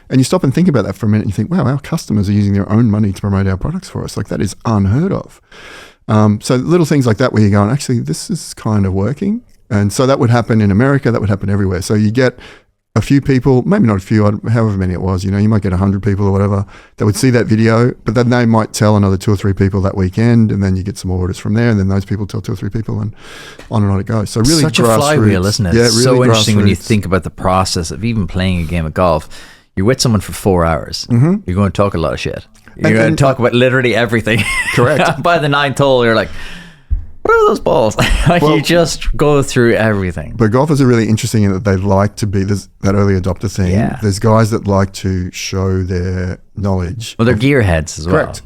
And you stop and think about that for a minute and you think, wow, our customers are using their own money to promote our products for us. Like, that is unheard of. So little things like that where you're going, actually, this is kind of working. And so that would happen in America, that would happen everywhere. So you get a few people, maybe not a few, however many it was, you might get 100 people or whatever that would see that video, but then they might tell another 2 or 3 people that weekend, and then you get some more orders from there, and then those people tell 2 or 3 people, and on it goes. So really such a flywheel, isn't it? Yeah, it's really so interesting when you grassroots. think about the process of even playing a game of golf. You're with someone for 4 hours. Mm-hmm. You're going to talk a lot of shit. You're going to talk about literally everything. Correct. By the 9th hole, you're like, what are those balls? You just go through everything. But golfers are really interesting in that they like to be that early adopter thing. Yeah. There's guys that like to show their knowledge. Well, they're gearheads as well. Correct.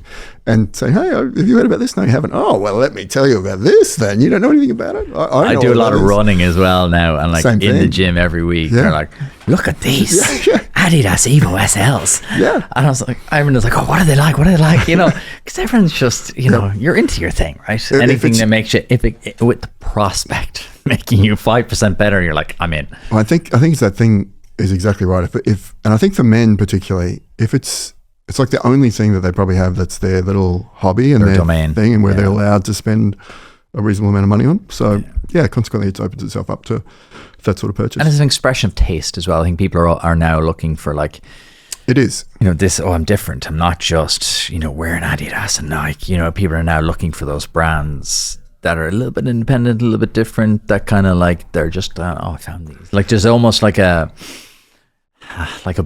And say, hey, have you heard about this? No, you haven't. Oh, well, let me tell you about this then. You don't know anything about it? I do a lot of running as well now, and like in the gym every week. Yeah. They're like, look at these Yeah. Adidas Evo SLs. Yeah. And I was like, everyone's like, oh, what are they like? What are they like? Because everyone's just, you're into your thing, right? Anything that makes you, with the prospect making you 5% better, you're like, I'm in. Well, I think it's that thing is exactly right. If and I think for men particularly, if it's like the only thing that they probably have that's their little hobby and their domain thing, and where they're allowed to spend a reasonable amount of money on. So consequently, it opens itself up to that sort of purchase. And it's an expression of taste as well. I think people are now looking for like, it is. This, I'm different. I'm not just, wearing Adidas and Nike. People are now looking for those brands that are a little bit independent, a little bit different, that kind of like, they're just, I found these. Like there's almost like a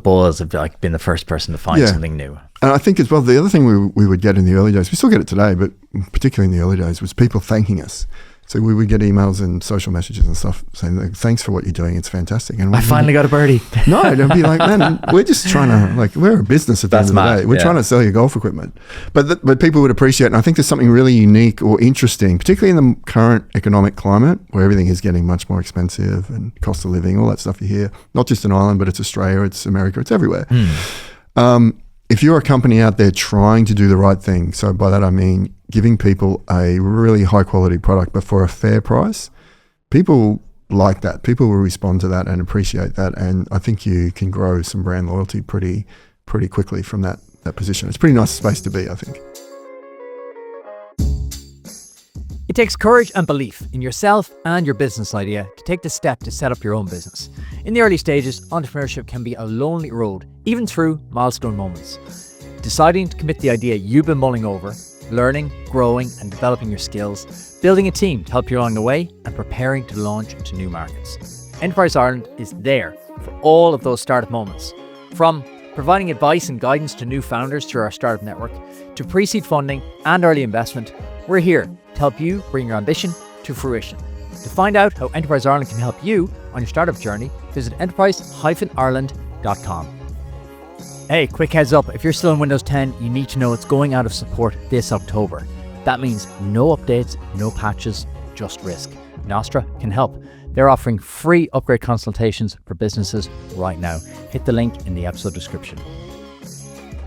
buzz of like being the first person to find something new. And I think as well, the other thing we would get in the early days, we still get it today, but particularly in the early days, was people thanking us. So we would get emails and social messages and stuff saying, like, thanks for what you're doing. It's fantastic. And I finally got a birdie. No, it'd be like, man, we're just trying to, like, we're a business at the end of the day. We're trying to sell you golf equipment. But people would appreciate it. And I think there's something really unique or interesting, particularly in the current economic climate where everything is getting much more expensive and cost of living, all that stuff you hear, not just in Ireland, but it's Australia, it's America, it's everywhere. If you're a company out there trying to do the right thing, so by that I mean giving people a really high quality product but for a fair price, people like that. People will respond to that and appreciate that, and I think you can grow some brand loyalty pretty quickly from that position. It's a pretty nice space to be, I think. It takes courage and belief in yourself and your business idea to take the step to set up your own business. In the early stages, entrepreneurship can be a lonely road, even through milestone moments. Deciding to commit the idea you've been mulling over, learning, growing and developing your skills, building a team to help you along the way, and preparing to launch into new markets. Enterprise Ireland is there for all of those startup moments. From providing advice and guidance to new founders through our startup network, to pre-seed funding and early investment, we're here to help you bring your ambition to fruition. To find out how Enterprise Ireland can help you on your startup journey, visit enterprise-ireland.com. Hey, quick heads up, if you're still in Windows 10, you need to know it's going out of support this October. That means no updates, no patches, just risk. Nostra can help. They're offering free upgrade consultations for businesses right now. Hit the link in the episode description.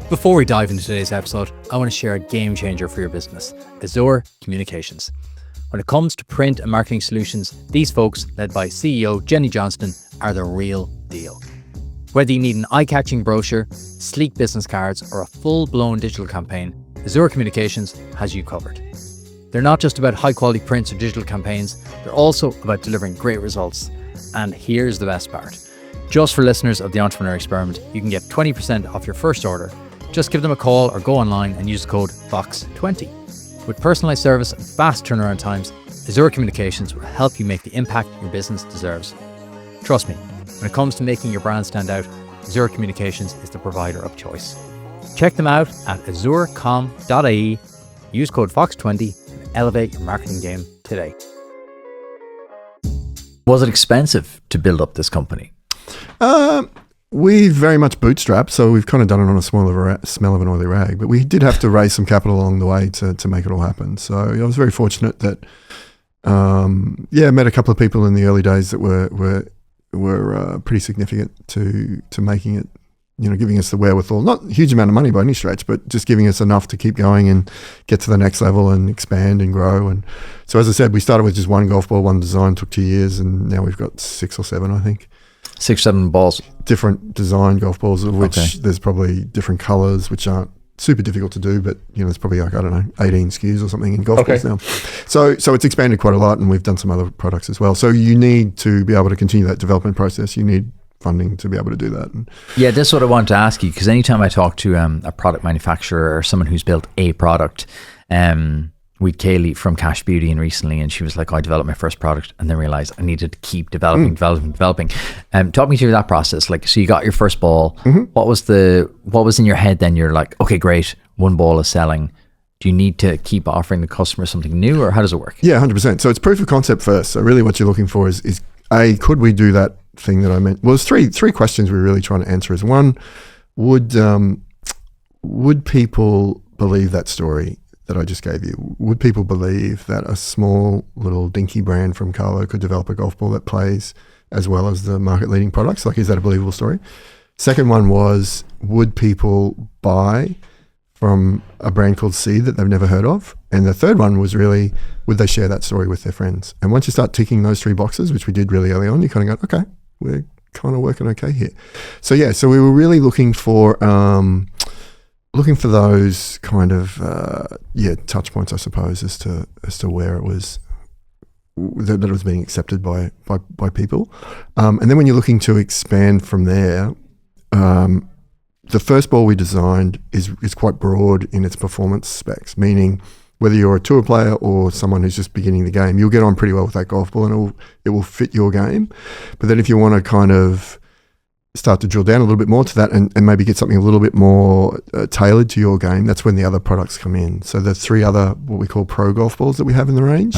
Before we dive into today's episode, I want to share a game changer for your business, Azure Communications. When it comes to print and marketing solutions, these folks, led by CEO Jenny Johnston, are the real deal. Whether you need an eye-catching brochure, sleek business cards, or a full-blown digital campaign, Azure Communications has you covered. They're not just about high-quality prints or digital campaigns, they're also about delivering great results. And here's the best part. Just for listeners of the Entrepreneur Experiment, you can get 20% off your first order. Just give them a call or go online and use the code VOX20. With personalized service and fast turnaround times, Azure Communications will help you make the impact your business deserves. Trust me, when it comes to making your brand stand out, Azure Communications is the provider of choice. Check them out at azure.com.ie, use code VOX20 and elevate your marketing game today. Was it expensive to build up this company? We very much bootstrapped, so we've kind of done it on a smell of an oily rag, but we did have to raise some capital along the way to make it all happen. So I was very fortunate that, I met a couple of people in the early days that were pretty significant to making it, giving us the wherewithal, not a huge amount of money by any stretch, but just giving us enough to keep going and get to the next level and expand and grow. And so, as I said, we started with just one golf ball, one design, took 2 years, and now we've got 6 or 7, I think. 6 or 7 balls. Different design golf balls, of which there's probably different colours, which aren't super difficult to do, but there's probably 18 SKUs or something in golf balls now. So it's expanded quite a lot, and we've done some other products as well. So you need to be able to continue that development process. You need funding to be able to do that. Yeah, that's what I wanted to ask you, because anytime I talk to a product manufacturer or someone who's built a product, we had Kaylee from Cash Beauty in recently, and she was like, I developed my first product and then realized I needed to keep developing. Talk me through that process. Like, so you got your first ball. What was in your head then? You're like, okay, great, one ball is selling. Do you need to keep offering the customer something new, or how does it work? Yeah, 100%. So it's proof of concept first. So really what you're looking for is A, could we do that thing that I meant? Well, there's three questions we're really trying to answer. Is one, would people believe that story that I just gave you? Would people believe that a small little dinky brand from Carlow could develop a golf ball that plays as well as the market leading products? Like, is that a believable story? Second one was, would people buy from a brand called Seed that they've never heard of? And the third one was really, would they share that story with their friends? And once you start ticking those 3 boxes, which we did really early on, you kind of go, okay, we're kind of working okay here. So we were really looking for those kind of touch points, I suppose, as to where it was that it was being accepted by people, and then when you're looking to expand from there, the first ball we designed is quite broad in its performance specs, meaning whether you're a tour player or someone who's just beginning the game, you'll get on pretty well with that golf ball and it will fit your game. But then if you want to kind of start to drill down a little bit more to that and maybe get something a little bit more tailored to your game, that's when the other products come in. So the 3 other what we call pro golf balls that we have in the range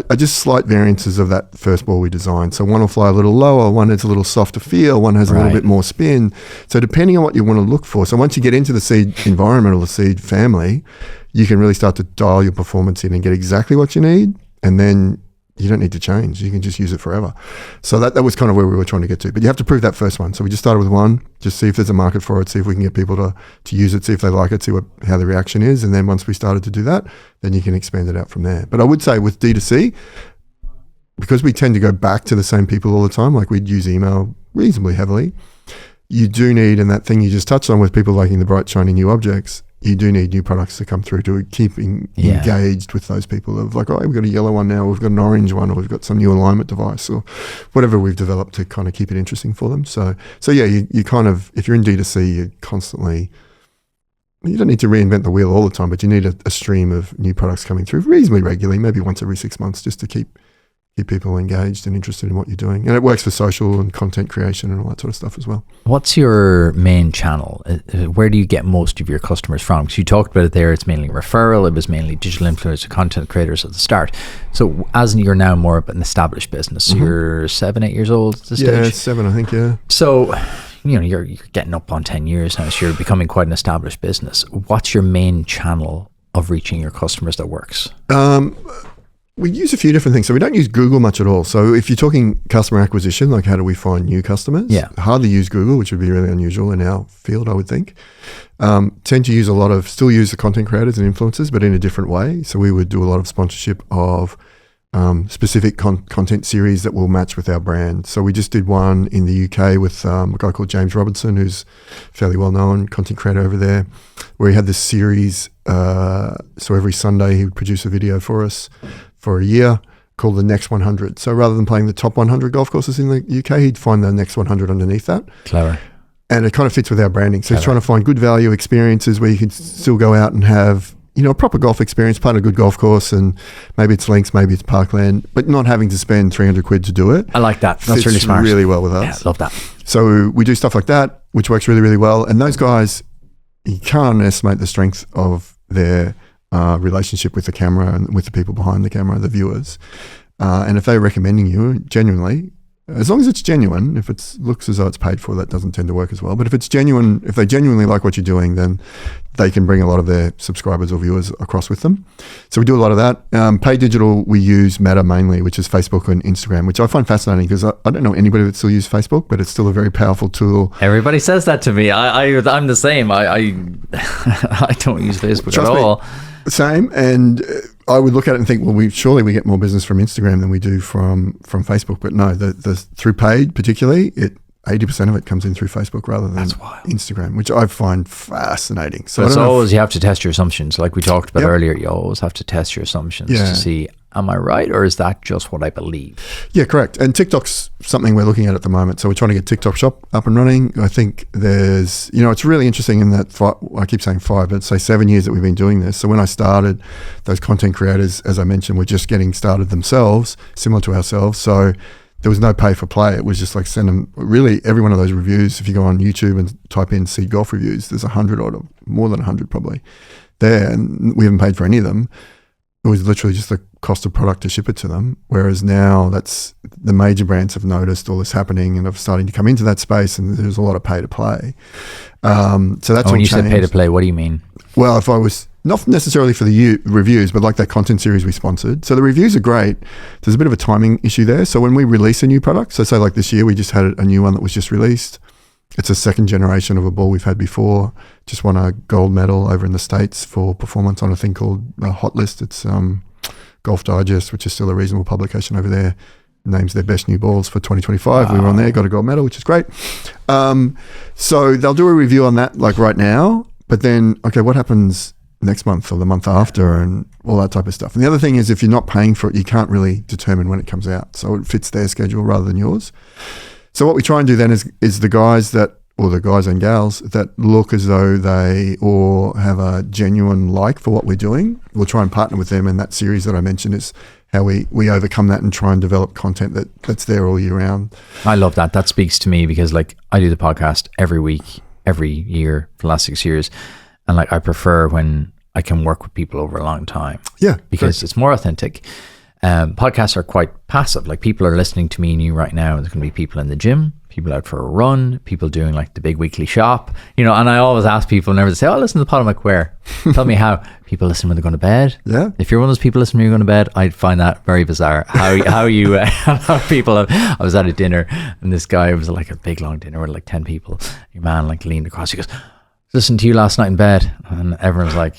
are just slight variances of that first ball we designed. So one will fly a little lower, one has a little softer feel, one has a little bit more spin. So depending on what you want to look for. So once you get into the seed environment or the seed family, you can really start to dial your performance in and get exactly what you need. And then you don't need to change. You can just use it forever. So that was kind of where we were trying to get to. But you have to prove that first one. So we just started with one, just see if there's a market for it, see if we can get people to use it, see if they like it, see how the reaction is. And then once we started to do that, then you can expand it out from there. But I would say with D2C, because we tend to go back to the same people all the time, like we'd use email reasonably heavily, you do need, and that thing you just touched on with people liking the bright, shiny new objects, you do need new products to come through to keep engaged with those people of like, oh, we've got a yellow one now, we've got an orange one, or we've got some new alignment device or whatever we've developed to kind of keep it interesting for them. So yeah, you kind of, if you're in D2C, you constantly, you don't need to reinvent the wheel all the time, but you need a stream of new products coming through reasonably regularly, maybe once every 6 months, just to keep people engaged and interested in what you're doing. And it works for social and content creation and all that sort of stuff as well. What's your main channel? Where do you get most of your customers from? Because you talked about it there, it's mainly referral, it was mainly digital influencer content creators at the start. So as you're now more of an established business, so you're 7-8 years old at this stage? Yeah, 7 I think, yeah. So you're getting up on 10 years now, so you're becoming quite an established business. What's your main channel of reaching your customers that works? We use a few different things. So we don't use Google much at all. So if you're talking customer acquisition, like how do we find new customers? Yeah. Hardly use Google, which would be really unusual in our field, I would think. Tend to use still use the content creators and influencers, but in a different way. So we would do a lot of sponsorship of specific content series that will match with our brand. So we just did one in the UK with a guy called James Robinson, who's fairly well-known content creator over there, where he had this series. So every Sunday he would produce a video for us for a year called the Next 100. So rather than playing the top 100 golf courses in the UK, he'd find the next 100 underneath that. Clever. And it kind of fits with our branding. So he's trying to find good value experiences where you can still go out and have, a proper golf experience, play on a good golf course, and maybe it's links, maybe it's parkland, but not having to spend 300 quid to do it. I like that. That's fits really smart. Really well with us. Yeah, love that. So we do stuff like that, which works really, really well. And those guys, you can't underestimate the strength of their relationship with the camera and with the people behind the camera, the viewers. And if they're recommending you genuinely, as long as it's genuine, if it looks as though it's paid for, that doesn't tend to work as well. But if it's genuine, if they genuinely like what you're doing, then they can bring a lot of their subscribers or viewers across with them. So we do a lot of that. Paid digital, we use Meta mainly, which is Facebook and Instagram, which I find fascinating because I don't know anybody that still uses Facebook, but it's still a very powerful tool. Everybody says that to me. I'm the same. I don't use Facebook at all. Same, and I would look at it and think, well, surely we get more business from Instagram than we do from Facebook. But no, the through paid particularly, 80% of it comes in through Facebook rather than Instagram, which I find fascinating. So it's always, you have to test your assumptions. Like we talked about earlier, you always have to test your assumptions to see, am I right, or is that just what I believe? Yeah, correct. And TikTok's something we're looking at the moment. So we're trying to get TikTok Shop up and running. I think there's, it's really interesting in that, I keep saying 5, but say 7 years that we've been doing this. So when I started, those content creators, as I mentioned, were just getting started themselves, similar to ourselves. So there was no pay for play. It was just like send them, really every one of those reviews, if you go on YouTube and type in Seed Golf Reviews, there's 100 of them, more than 100 probably there, and we haven't paid for any of them. It was literally just the cost of product to ship it to them. Whereas now that's the major brands have noticed all this happening and are starting to come into that space, and there's a lot of pay to play. So that's when you say pay to play, what do you mean? Well, if I was not necessarily for the reviews, but like that content series we sponsored. So the reviews are great. There's a bit of a timing issue there. So when we release a new product, so say like this year, we just had a new one that was just released. It's a second generation of a ball we've had before. Just won a gold medal over in the States for performance on a thing called Hot List. It's Golf Digest, which is still a reasonable publication over there. Names their best new balls for 2025. Wow. We were on there, got a gold medal, which is great. So they'll do a review on that like right now, but then, okay, what happens next month or the month after and all that type of stuff. And the other thing is, if you're not paying for it, you can't really determine when it comes out. So it fits their schedule rather than yours. So what we try and do then is the guys and gals that look as though they or have a genuine like for what we're doing, we'll try and partner with them. And that series that I mentioned is how we overcome that and try and develop content that's there all year round. I love that. That speaks to me because like I do the podcast every week, every year for the last 6 years. And like I prefer when I can work with people over a long time. Yeah. Because it's more authentic. Podcasts are quite passive. Like people are listening to me and you right now. There's going to be people in the gym, people out for a run, people doing like the big weekly shop, you know, and I always ask people whenever they say, oh, listen to the pod. I'm like, where? Tell me how. People listen when they're going to bed. Yeah. If you're one of those people listening when you're going to bed, I'd find that very bizarre. How you, people, I was at a dinner and this guy, it was like a big long dinner with like 10 people. Your man like leaned across, he goes, listened to you last night in bed. And everyone's like,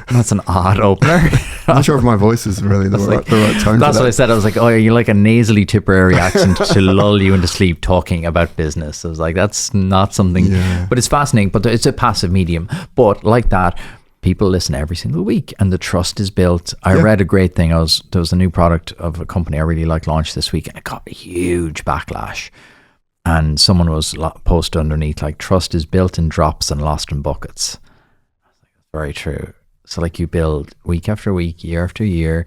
that's an odd opener. I'm not sure if my voice is really the right tone. That's what I said. I was like, oh, you're like a nasally Tipperary accent to lull you into sleep talking about business. I was like, that's not something, but it's fascinating, but it's a passive medium. But like that, people listen every single week and the trust is built. I read a great thing. There was a new product of a company I really like launched this week and it got a huge backlash. And someone was posted underneath like, trust is built in drops and lost in buckets. I was like, that's very true. So like you build week after week, year after year,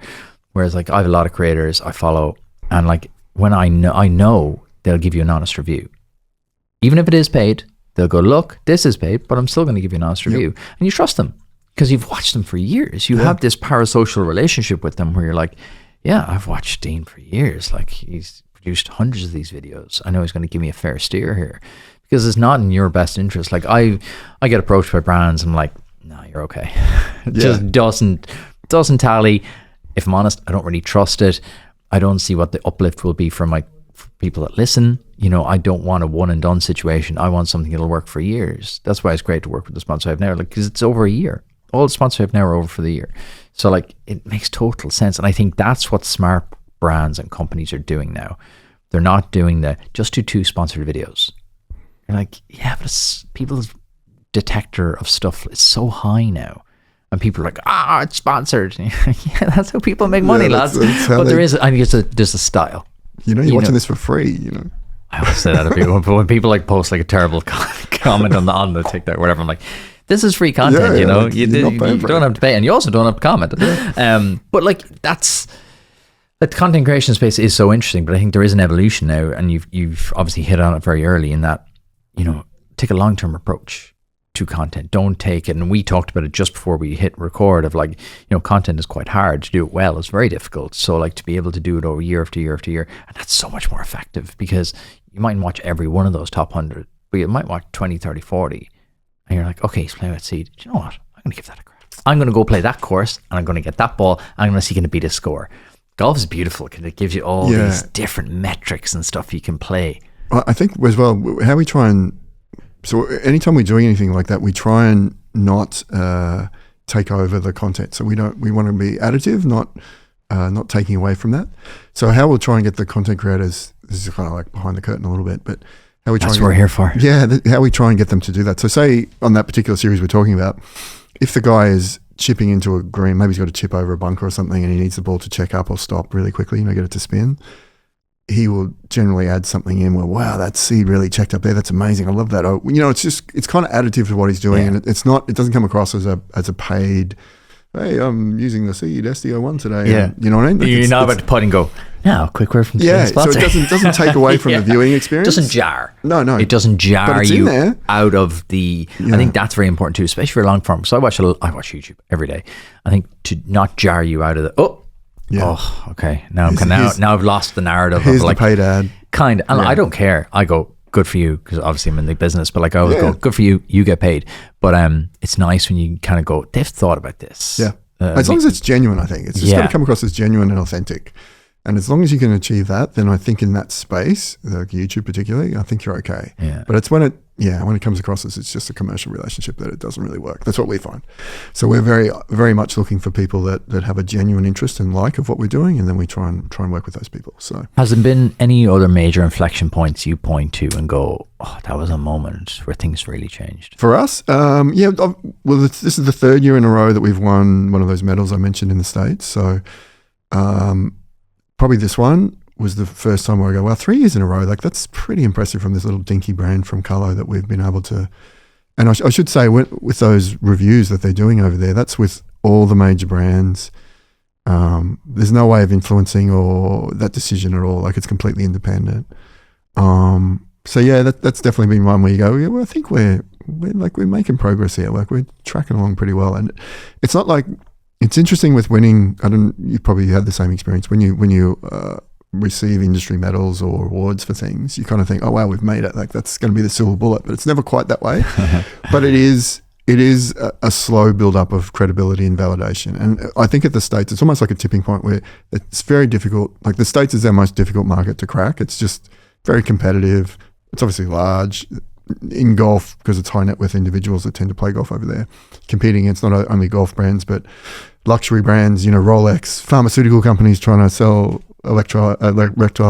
whereas like I have a lot of creators I follow and like when I know they'll give you an honest review. Even if it is paid, they'll go, look, this is paid, but I'm still going to give you an honest review. And you trust them because you've watched them for years. You have this parasocial relationship with them where you're like, yeah, I've watched Dean for years. Like he's produced hundreds of these videos. I know he's going to give me a fair steer here because it's not in your best interest. Like I get approached by brands. I'm like, no, you're okay. It just doesn't tally. If I'm honest, I don't really trust it. I don't see what the uplift will be for people that listen. You know, I don't want a one and done situation. I want something that'll work for years. That's why it's great to work with the sponsor I have now, like, because it's over a year. All the sponsors I have now are over for the year. So like, it makes total sense. And I think that's what smart brands and companies are doing now. They're not doing just do 2 sponsored videos. You're like, yeah, but people's detector of stuff is so high now. And people are like, it's sponsored. Yeah, that's how people make money, lads. But I think there's a style. You know, you're watching this for free, you know. I always say that to people. But when people like post like a terrible comment on the TikTok or whatever, I'm like, this is free content, you know. Like, you don't have to pay, and you also don't have to comment. But like the content creation space is so interesting, but I think there is an evolution now, and you've obviously hit on it very early in that, you know, take a long-term approach to content. Don't take it, and we talked about it just before we hit record, of like, you know, content is quite hard to do it well. It's very difficult. So like to be able to do it over year after year after year, and that's so much more effective because you mightn't watch every one of those top 100, but you might watch 20, 30, 40, and you're like, okay, he's playing with seed. Do you know what? I'm going to give that a crack. I'm going to go play that course, and I'm going to get that ball, and I'm going to see can it beat his score. Golf is beautiful because it gives you all these different metrics and stuff you can play. I think as well, how we try and, so anytime we're doing anything like that, we try and not take over the content. So we want to be additive, not taking away from that. So how we'll try and get the content creators, this is kind of like behind the curtain a little bit, but how we try That's what we're here for. Yeah, how we try and get them to do that. So say on that particular series we're talking about, if the guy is chipping into a green, maybe he's got to chip over a bunker or something and he needs the ball to check up or stop really quickly, you know, get it to spin, he will generally add something in where, wow, that seed really checked up there. That's amazing. I love that. Oh, you know, it's kind of additive to what he's doing, and it doesn't come across as a paid, hey, I'm using the seed SDO1 today. Yeah. And, you know what I mean? You're not about to put and go, now, quick word from the sponsor. So it doesn't take away from the viewing experience. It doesn't jar. No. It doesn't jar you out of the, I think that's very important too, especially for long form. So I watch YouTube every day. I think to not jar you out of the, oh, okay. Now I've lost the narrative here's of like the paid ad. Kind of, and I don't care. I go, good for you, because obviously I'm in the business, but like I always go, good for you, you get paid. But it's nice when you kind of go, they've thought about this. Yeah. As long as it's genuine, I think. It's just got to come across as genuine and authentic. And as long as you can achieve that, then I think in that space, like YouTube particularly, I think you're okay. Yeah. But it's when it comes across as it's just a commercial relationship that it doesn't really work. That's what we find. So we're very, very much looking for people that have a genuine interest and like of what we're doing, and then we try and work with those people. So has there been any other major inflection points you point to and go, oh, that was a moment where things really changed? For us, well, this is the 3rd year in a row that we've won one of those medals I mentioned in the States. So probably this one was the first time where I go, well, 3 years in a row, like that's pretty impressive from this little dinky brand from Carlow that we've been able to. And I should say with those reviews that they're doing over there, that's with all the major brands. There's no way of influencing or that decision at all. Like it's completely independent. So yeah, that's definitely been one where you go, yeah, well, I think we're making progress here. Like we're tracking along pretty well. And it's not like, It's interesting with winning. You probably had the same experience when you receive industry medals or awards for things. You kind of think, oh wow, we've made it. Like that's going to be the silver bullet, but it's never quite that way. But it is a slow build up of credibility and validation. And I think at the States, it's almost like a tipping point where it's very difficult. Like the States is our most difficult market to crack. It's just very competitive. It's obviously large. In golf, because it's high net worth individuals that tend to play golf over there, competing against not only golf brands, but luxury brands, Rolex, pharmaceutical companies trying to sell erectile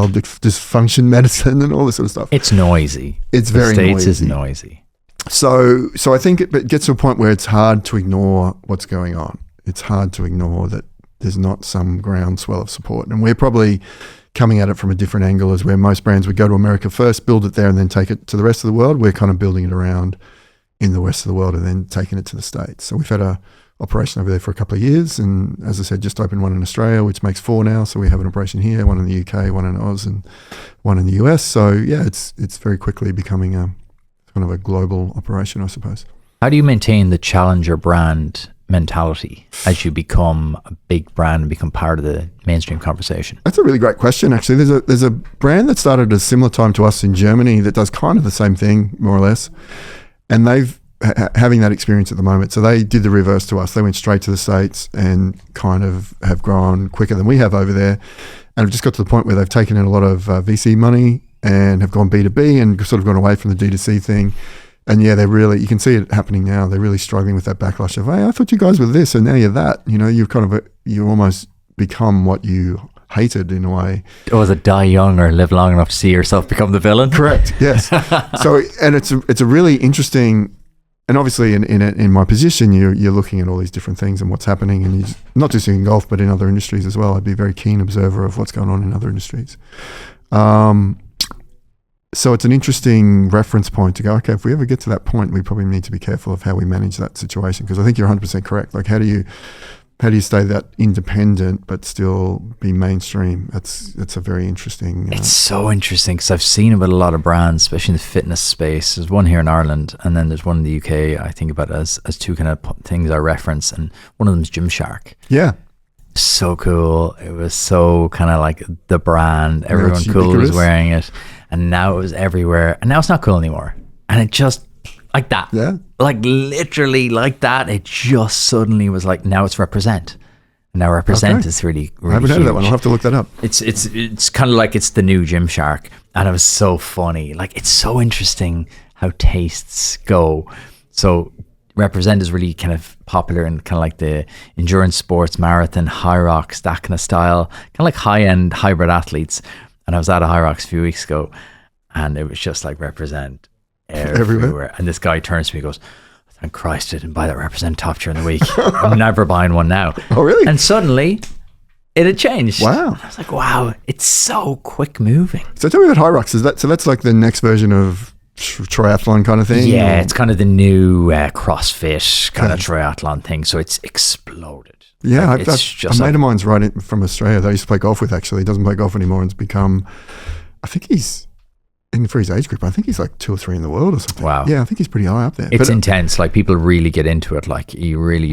dysfunction medicine and all this sort of stuff. It's noisy. It's very noisy. The States is noisy. So I think it gets to a point where it's hard to ignore what's going on. It's hard to ignore that there's not some groundswell of support. And we're probably coming at it from a different angle, as where most brands would go to America first, build it there, and then take it to the rest of the world. We're kind of building it around in the rest of the world and then taking it to the States. So we've had a operation over there for a couple of years, and as I said, just opened one in Australia, which makes 4 now. So we have an operation here, one in the UK, one in Oz, and one in the US. So yeah, it's very quickly becoming kind of a global operation, I suppose. How do you maintain the challenger brand mentality as you become a big brand and become part of the mainstream conversation? That's a really great question, actually. There's a brand that started at a similar time to us in Germany that does kind of the same thing, more or less, and they've having that experience at the moment. So they did the reverse to us. They went straight to the States and kind of have grown quicker than we have over there, and have just got to the point where they've taken in a lot of VC money and have gone B2B and sort of gone away from the D2C thing. And yeah, you can see it happening now. They're really struggling with that backlash of, hey, I thought you guys were this and now you're that. You almost become what you hated in a way. Or was it die young or live long enough to see yourself become the villain? Correct, yes. So, and it's a really interesting, and obviously in my position, you're looking at all these different things and what's happening, and not just in golf, but in other industries as well. I'd be a very keen observer of what's going on in other industries. So it's an interesting reference point to go, okay, if we ever get to that point, we probably need to be careful of how we manage that situation, because I think you're 100% correct. Like, how do you stay that independent but still be mainstream? That's a very interesting. It's so interesting, because I've seen it with a lot of brands, especially in the fitness space. There's one here in Ireland, and then there's one in the UK. I think about it as two kind of things I reference, and one of them is Gymshark. Yeah. So cool. It was so kind of like the brand. Everyone cool ubiquitous. Was wearing it, and now it was everywhere, and now it's not cool anymore. And it just like that, like literally like that. It just suddenly was like, now it's Represent. And now Represent is really I haven't heard of that one. I'll have to look that up. It's kind of like it's the new Gymshark, and it was so funny. Like, it's so interesting how tastes go. So Represent is really kind of popular in kind of like the endurance sports, marathon, high rocks, that kind of style, kind of like high-end hybrid athletes. And I was at a high rocks a few weeks ago, and it was just like Represent everywhere. And this guy turns to me and goes, thank Christ I didn't buy that Represent top during the week. I'm never buying one now. Oh, really? And suddenly it had changed. Wow. And I was like, wow, it's so quick moving. So tell me about high rocks. So that's like the next version of triathlon kind of thing? Yeah, it's kind of the new CrossFit kind of triathlon thing. So it's exploded. Yeah, like, a mate of mine's from Australia that I used to play golf with, actually. He doesn't play golf anymore and has become, I think he's, for his age group, I think he's like 2 or 3 in the world or something. Wow. Yeah, I think he's pretty high up there. It's intense. Like, people really get into it. Like,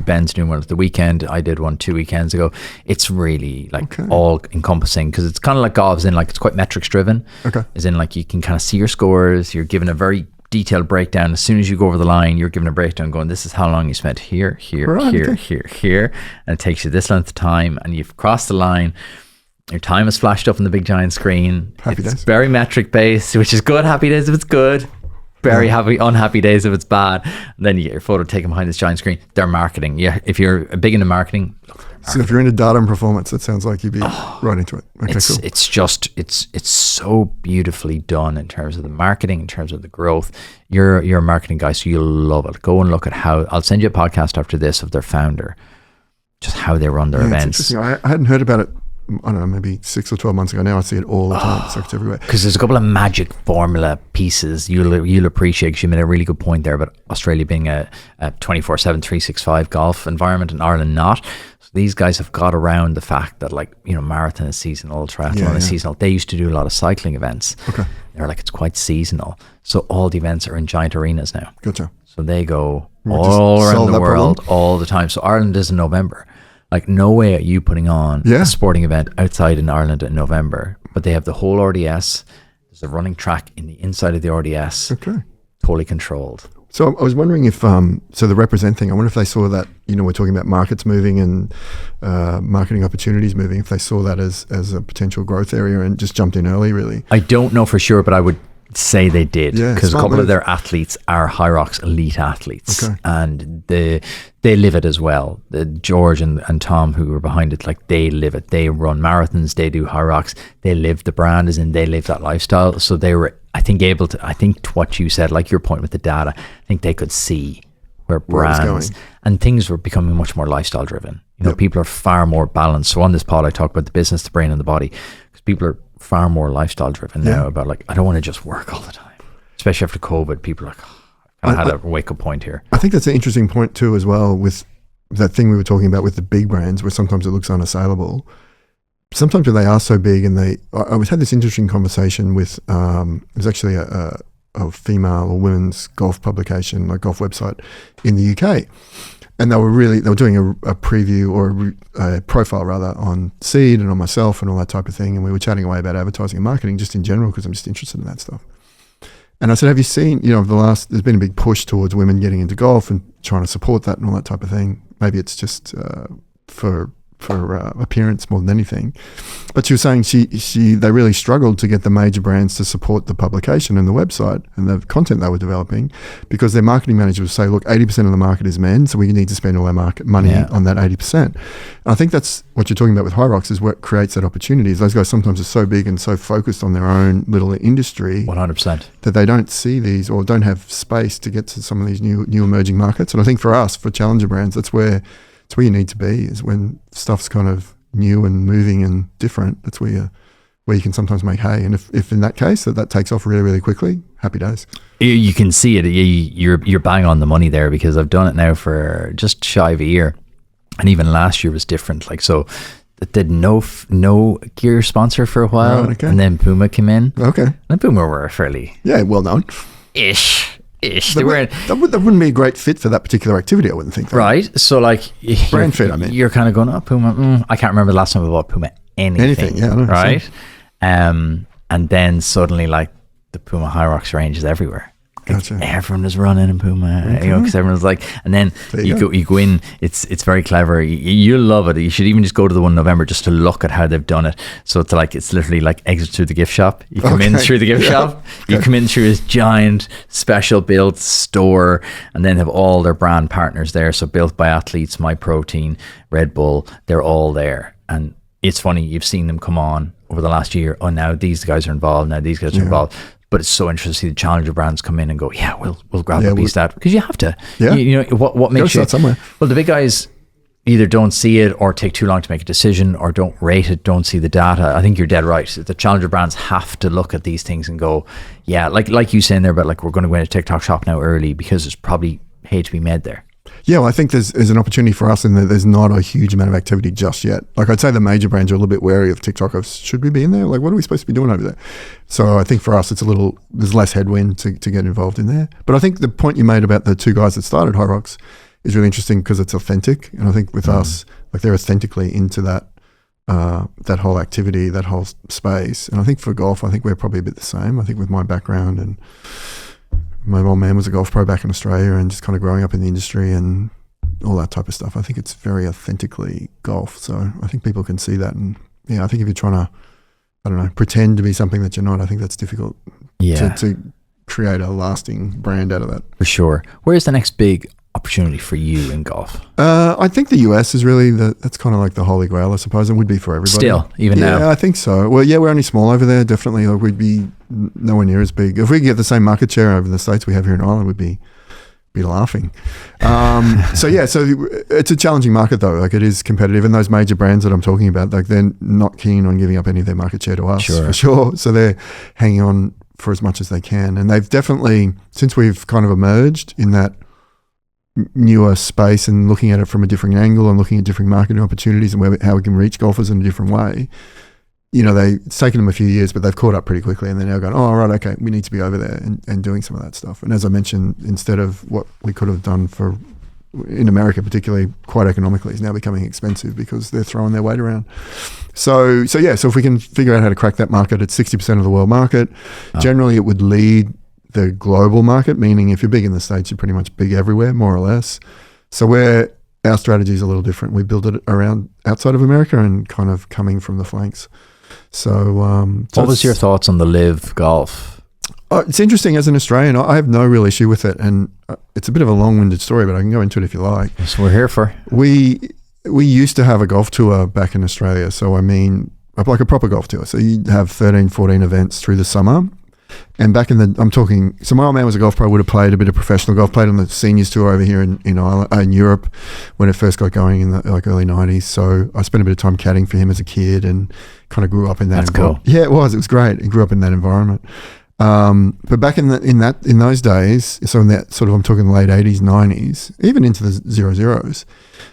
Ben's doing one at the weekend. I did one 2 weekends ago. It's really like all encompassing, because it's kind of like golf, in like it's quite metrics driven. Okay. As in, like, you can kind of see your scores. You're given a very detailed breakdown. As soon as you go over the line, you're given a breakdown going, this is how long you spent here, here, here. And it takes you this length of time, and you've crossed the line. Your time is flashed up on the big giant screen. Happy days. Very metric based, which is good. Happy days if it's good. Very unhappy days if it's bad. And then you get your photo taken behind this giant screen. They're marketing. Yeah, if you're big into marketing. So if you're into data and performance, that sounds like you'd be right into it. Okay, cool. It's so beautifully done in terms of the marketing, in terms of the growth. You're a marketing guy, so you'll love it. Go and look at how. I'll send you a podcast after this of their founder, just how they run their events. It's interesting. I hadn't heard about it. I don't know, maybe 6 or 12 months ago. Now I see it all the time. So it's everywhere. Because there's a couple of magic formula pieces you'll appreciate, because you made a really good point there about Australia being a 24/7, 365 golf environment and Ireland not. So these guys have got around the fact that, like, marathon is seasonal, triathlon is seasonal. They used to do a lot of cycling events. Okay. They're like, it's quite seasonal. So all the events are in giant arenas now. Gotcha. So they go all around the world all the time. So Ireland is in November. Like, no way are you putting on Yeah. a sporting event outside in Ireland in November, but they have the whole RDS. There's a running track in the inside of the RDS, Okay. totally controlled. So I was wondering if, so the represent thing, I wonder if they saw that, we're talking about markets moving and marketing opportunities moving, if they saw that as a potential growth area and just jumped in early, really. I don't know for sure, but I would say they did, Yeah, because a smart couple move. of their athletes are High Rocks elite athletes, Okay. and they live it as well. George and Tom, who were behind it, like, they live it. They run marathons, they do High Rocks, they live the brand, as in they live that lifestyle. So they were, I think, able to, I think what you said, like your point with the data, I think they could see where Where it was brands going. and things were becoming much more lifestyle driven. Yep. People are far more balanced. So on this pod, I talk about the business, the brain, and the body, because people are far more lifestyle driven now, about, like, I don't want to just work all the time. Especially after COVID, people are like, I had a wake up point here. I think that's an interesting point too, as well, with that thing we were talking about with the big brands, where sometimes it looks unassailable. Sometimes when they are so big, and I had this interesting conversation with, it was actually a female or women's golf publication, like golf website in the UK. And they were doing a preview, or a profile rather, on Seed and on myself and all that type of thing. And we were chatting away about advertising and marketing just in general, because I'm just interested in that stuff. And I said, have you seen, there's been a big push towards women getting into golf and trying to support that and all that type of thing. Maybe it's just for appearance more than anything. But she was saying they really struggled to get the major brands to support the publication and the website and the content they were developing, because their marketing manager would say, look, 80% of the market is men, so we need to spend all our money on that 80%. And I think that's what you're talking about with High Rocks, is what creates that opportunity. Is those guys sometimes are so big and so focused on their own little industry 100%. that they don't see these, or don't have space to get to some of these new emerging markets. And I think for us, for challenger brands, that's where you need to be, is when stuff's kind of new and moving and different. That's where you can sometimes make hay. And if in that case that takes off really, really quickly, happy days. You can see it. You're bang on the money there, because I've done it now for just shy of a year, and even last year was different. Like, so it did no gear sponsor for a while, Right, okay. and then Puma came in. Okay. And Puma were fairly Well known. ish. They That weren't wouldn't be a great fit for that particular activity, I wouldn't think. Though. right. So, like, Brand fit, I mean. you're kind of going, oh, Puma. I can't remember the last time I bought Puma anything. Yeah, I know, right. And then suddenly, like, the Puma High Rocks range is everywhere. Like, Gotcha. everyone is running in Puma, because everyone's like, and then There you you go in. It's very clever. You'll love it. You should even just go to the one in November just to look at how they've done it. So it's literally like exit through the gift shop. You come in through the gift shop. You come in through this giant special built store, and then have all their brand partners there. So Built by Athletes, My Protein, Red Bull, they're all there. And it's funny, you've seen them come on over the last year. Oh, now these guys are involved. Now these guys are involved. But it's so interesting to see the challenger brands come in and go, yeah, we'll grab a piece of that, because you have to. Yeah. You know what makes you start somewhere. Well, the big guys either don't see it, or take too long to make a decision, or don't rate it, don't see the data. I think you're dead right. The challenger brands have to look at these things and go, yeah, like you saying there, but like, we're going to go into TikTok shop now early, because there's probably hay to be made there. Yeah, well, I think there's an opportunity for us in that there's not a huge amount of activity just yet. Like, I'd say the major brands are a little bit wary of TikTok. Should we be in there? Like, what are we supposed to be doing over there? So I think for us, there's less headwind to get involved in there. But I think the point you made about the two guys that started High Rocks is really interesting, because it's authentic. And I think with us, like, they're authentically into that whole activity, that whole space. And I think for golf, I think we're probably a bit the same. I think with my background, and my old man was a golf pro back in Australia, and just kind of growing up in the industry and all that type of stuff. I think it's very authentically golf. So I think people can see that. And yeah, I think if you're trying to, I don't know, pretend to be something that you're not, I think that's difficult to create a lasting brand out of that. For sure. Where's the next big opportunity for you in golf? I think the US is really that's kind of like the holy grail, I suppose, and would be for everybody. Still, even now? Yeah, I think so. Well, yeah, we're only small over there, definitely. Like, we'd be nowhere near as big. If we could get the same market share over in the States we have here in Ireland, we'd be laughing. So it's a challenging market, though. Like, it is competitive, and those major brands that I'm talking about, like, they're not keen on giving up any of their market share to us, for sure. So they're hanging on for as much as they can, and they've definitely, since we've kind of emerged in that newer space and looking at it from a different angle and looking at different marketing opportunities and how we can reach golfers in a different way. It's taken them a few years, but they've caught up pretty quickly, and they're now going, oh, right, okay, we need to be over there and doing some of that stuff. And as I mentioned, instead of what we could have done for in America particularly, quite economically, is now becoming expensive because they're throwing their weight around. So if we can figure out how to crack that market, it's 60% of the world market. Generally, it would lead the global market, meaning if you're big in the States, you're pretty much big everywhere, more or less. So our strategy is a little different. We build it around outside of America and kind of coming from the flanks. So what was your thoughts on the Live Golf? It's interesting as an Australian. I have no real issue with it, and it's a bit of a long-winded story, but I can go into it if you like. That's what we're here for. We used to have a golf tour back in Australia. So I mean, like a proper golf tour. So you'd have 13, 14 events through the summer. And back so my old man was a golf pro, would have played a bit of professional golf, played on the seniors tour over here in Ireland, in Europe when it first got going in the early 90s. So I spent a bit of time caddying for him as a kid and kind of grew up in that environment. Cool. Yeah, it was great. I grew up in that environment. But back in those days, so in that sort of, I'm talking late 80s, 90s, even into the 00s.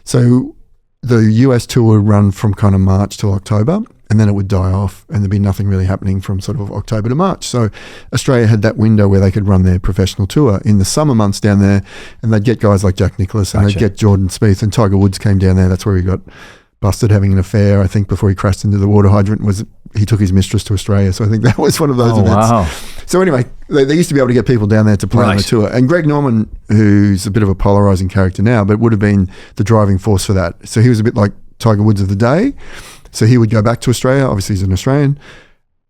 So the US tour would run from kind of March till October, and then it would die off, and there'd be nothing really happening from sort of October to March. So Australia had that window where they could run their professional tour in the summer months down there, and they'd get guys like Jack Nicklaus, and they'd get Jordan Spieth, and Tiger Woods came down there. That's where he got busted having an affair, I think, before he crashed into the water hydrant. He took his mistress to Australia. So I think that was one of those events. Wow. So anyway, they used to be able to get people down there to play on the tour. And Greg Norman, who's a bit of a polarizing character now, but would have been the driving force for that. So he was a bit like Tiger Woods of the day. So he would go back to Australia. Obviously, he's an Australian.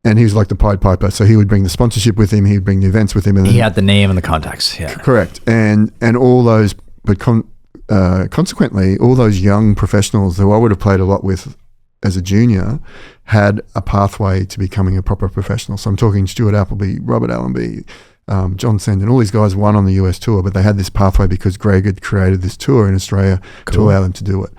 And he was like the Pied Piper. So he would bring the sponsorship with him. He would bring the events with him. And he had the name and the contacts. Yeah. Correct. And all those, but consequently, all those young professionals who I would have played a lot with as a junior had a pathway to becoming a proper professional. So I'm talking Stuart Appleby, Robert Allenby, John Sandon, all these guys won on the US tour, but they had this pathway because Greg had created this tour in Australia to allow them to do it.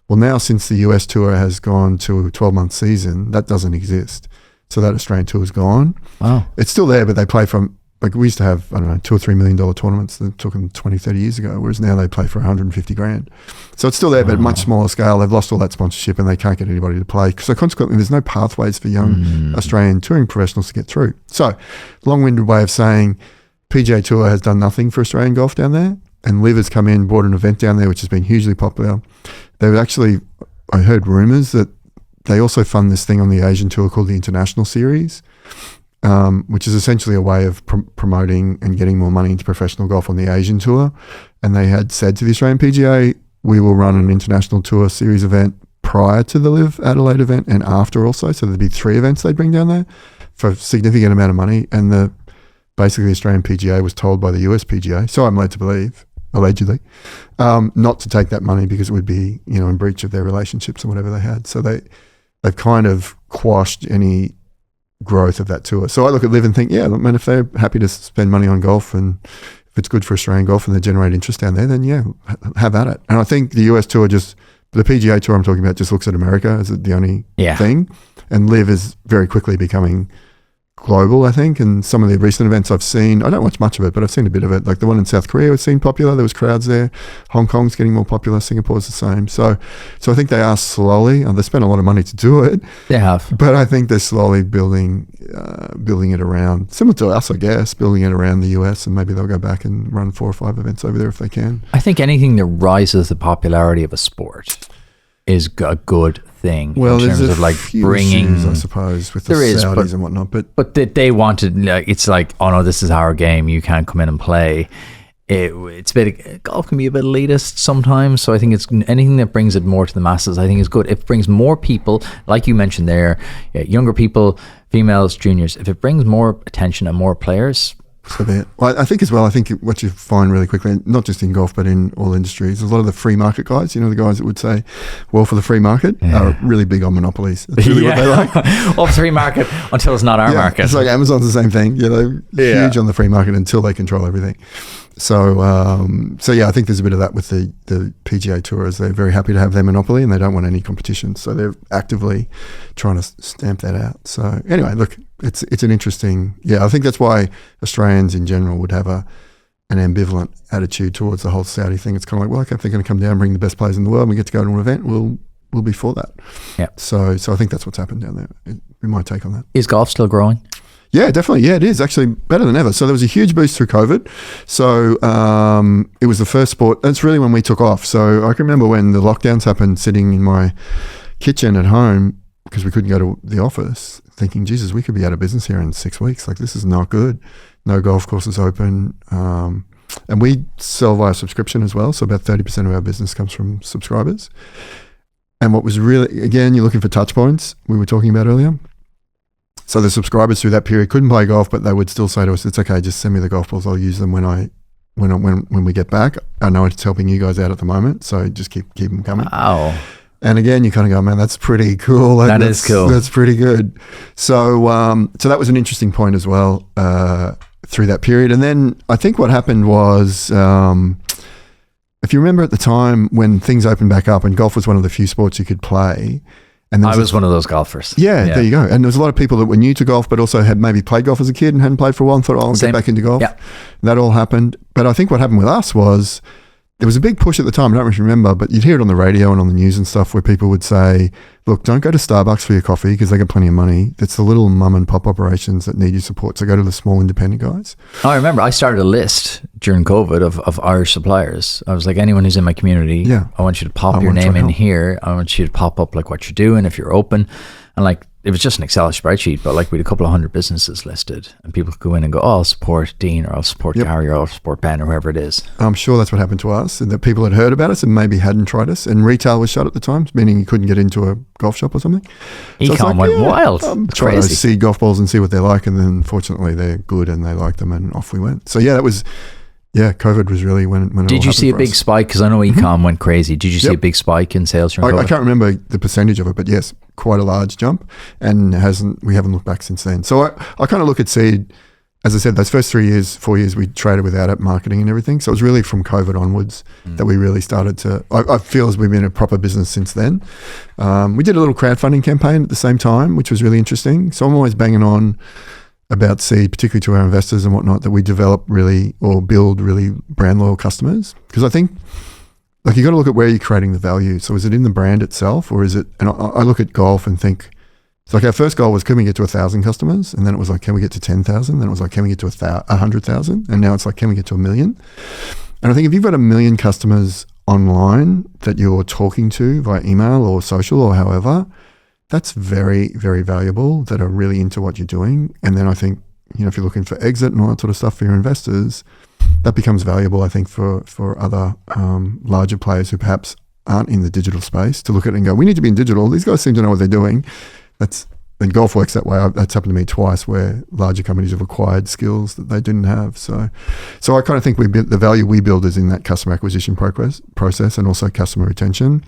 Well, now since the US tour has gone to a 12-month season, that doesn't exist. So that Australian tour is gone. Wow. It's still there, but they play from, like we used to have, I don't know, $2 or $3 million tournaments that took them 20, 30 years ago, whereas now they play for 150 grand. So it's still there, but much smaller scale. They've lost all that sponsorship and they can't get anybody to play. So consequently, there's no pathways for young Australian touring professionals to get through. So long-winded way of saying PGA Tour has done nothing for Australian golf down there, and Liv has come in, bought an event down there, which has been hugely popular. They've actually, I heard rumours that they also fund this thing on the Asian Tour called the International Series, which is essentially a way of promoting and getting more money into professional golf on the Asian Tour. And they had said to the Australian PGA, we will run an International Tour Series event prior to the Live Adelaide event and after also. So there'd be 3 events they'd bring down there for a significant amount of money. And basically the Australian PGA was told by the US PGA, so I'm led to believe, allegedly, not to take that money because it would be, in breach of their relationships or whatever they had. So they've kind of quashed any growth of that tour. So I look at Liv and think, yeah, man, if they're happy to spend money on golf and if it's good for Australian golf and they generate interest down there, then yeah, have at it. And I think the US tour the PGA tour I'm talking about just looks at America as the only thing. And Liv is very quickly becoming global, I think, and some of the recent events I've seen, I don't watch much of it, but I've seen a bit of it. Like the one in South Korea was seen popular. There was crowds there. Hong Kong's getting more popular. Singapore's the same. So I think they are slowly, they spent a lot of money to do it. They have. But I think they're slowly building it around, similar to us, I guess, building it around the US, and maybe they'll go back and run 4 or 5 events over there if they can. I think anything that rises the popularity of a sport is a good thing. Well, in terms of like bringing issues, I suppose, with the Saudis and whatnot. But they wanted, it's like, oh no, this is our game. You can't come in and play. It's a bit, golf can be a bit elitist sometimes. So I think it's anything that brings it more to the masses, I think is good. If it brings more people, like you mentioned there, younger people, females, juniors, if it brings more attention and more players. So well, I think as well, what you find really quickly, not just in golf, but in all industries, a lot of the free market guys, the guys that would say, well, for the free market, are really big on monopolies. That's really what they like. Well, it's free market until it's not our market. It's like Amazon's the same thing. They're huge on the free market until they control everything. So I think there's a bit of that with the PGA Tour. They're very happy to have their monopoly and they don't want any competition. So they're actively trying to stamp that out. So anyway, look, it's an interesting, I think that's why Australians in general would have an ambivalent attitude towards the whole Saudi thing. It's kind of like, well, okay, if they're going to come down and bring the best players in the world and we get to go to an event, we'll be for that. Yeah. So I think that's what's happened down there. Be my take on that. Is golf still growing? Yeah, definitely. Yeah, it is actually better than ever. So there was a huge boost through COVID. So it was the first sport. That's really when we took off. So I can remember when the lockdowns happened, sitting in my kitchen at home because we couldn't go to the office, thinking, Jesus, we could be out of business here in 6 weeks. Like, this is not good. No golf courses open. And we sell via subscription as well. So about 30% of our business comes from subscribers. And what was really, again, you're looking for touch points we were talking about earlier. So the subscribers through that period couldn't play golf, but they would still say to us, it's okay, just send me the golf balls. I'll use them when we get back. I know it's helping you guys out at the moment, so just keep them coming. Wow. And again, you kind of go, man, that's pretty cool. That is cool. That's pretty good. So so that was an interesting point as well through that period. And then I think what happened was, if you remember at the time when things opened back up and golf was one of the few sports you could play. And I was one of those golfers. Yeah, there you go. And there was a lot of people that were new to golf, but also had maybe played golf as a kid and hadn't played for a while and thought, I'll get back into golf. Yeah. That all happened. But I think what happened with us was there was a big push at the time. I don't really remember, but you'd hear it on the radio and on the news and stuff where people would say, look, don't go to Starbucks for your coffee because they get plenty of money. It's the little mum and pop operations that need your support. So go to the small independent guys. I remember I started a list during COVID of Irish suppliers. I was like, anyone who's in my community, I want you to pop your name in here. I want you to pop up like what you're doing if you're open. And like, it was just an Excel spreadsheet, but like we had a couple of hundred businesses listed and people could go in and go, oh, I'll support Dean or I'll support Gary or I'll support Ben or whoever it is. I'm sure that's what happened to us, and that people had heard about us and maybe hadn't tried us, and retail was shut at the time, meaning you couldn't get into a golf shop or something. Ecom went wild. Try to seed golf balls and see what they're like, and then fortunately they're good and they like them, and off we went. So yeah, that was... Yeah, COVID was really when it Did you see a big spike? Because I know ecom went crazy. Did you see a big spike in sales during COVID? I can't remember the percentage of it, but yes, quite a large jump, and we haven't looked back since then. So I kind of look at seed, as I said, those first 4 years we traded without it, marketing and everything. So it was really from COVID onwards that we really started to, I feel as we've been a proper business since then. We did a little crowdfunding campaign at the same time, which was really interesting. So I'm always banging on about seed, particularly to our investors and whatnot, that we develop really or build really brand loyal customers. Because I think, like, you got to look at where you're creating the value. So is it in the brand itself, or is it? And I look at golf and think, it's like our first goal was, can we get to 1,000 customers? And then it was like, can we get to 10,000? Then it was like, can we get to 100,000? And now it's like, can we get to 1 million? And I think if you've got 1 million customers online that you're talking to via email or social or however, that's very, very valuable, that are really into what you're doing. And then I think, if you're looking for exit and all that sort of stuff for your investors, that becomes valuable, I think, for other larger players who perhaps aren't in the digital space, to look at it and go, we need to be in digital. These guys seem to know what they're doing. And golf works that way. That's happened to me twice, where larger companies have acquired skills that they didn't have. So I kind of think the value we build is in that customer acquisition process and also customer retention.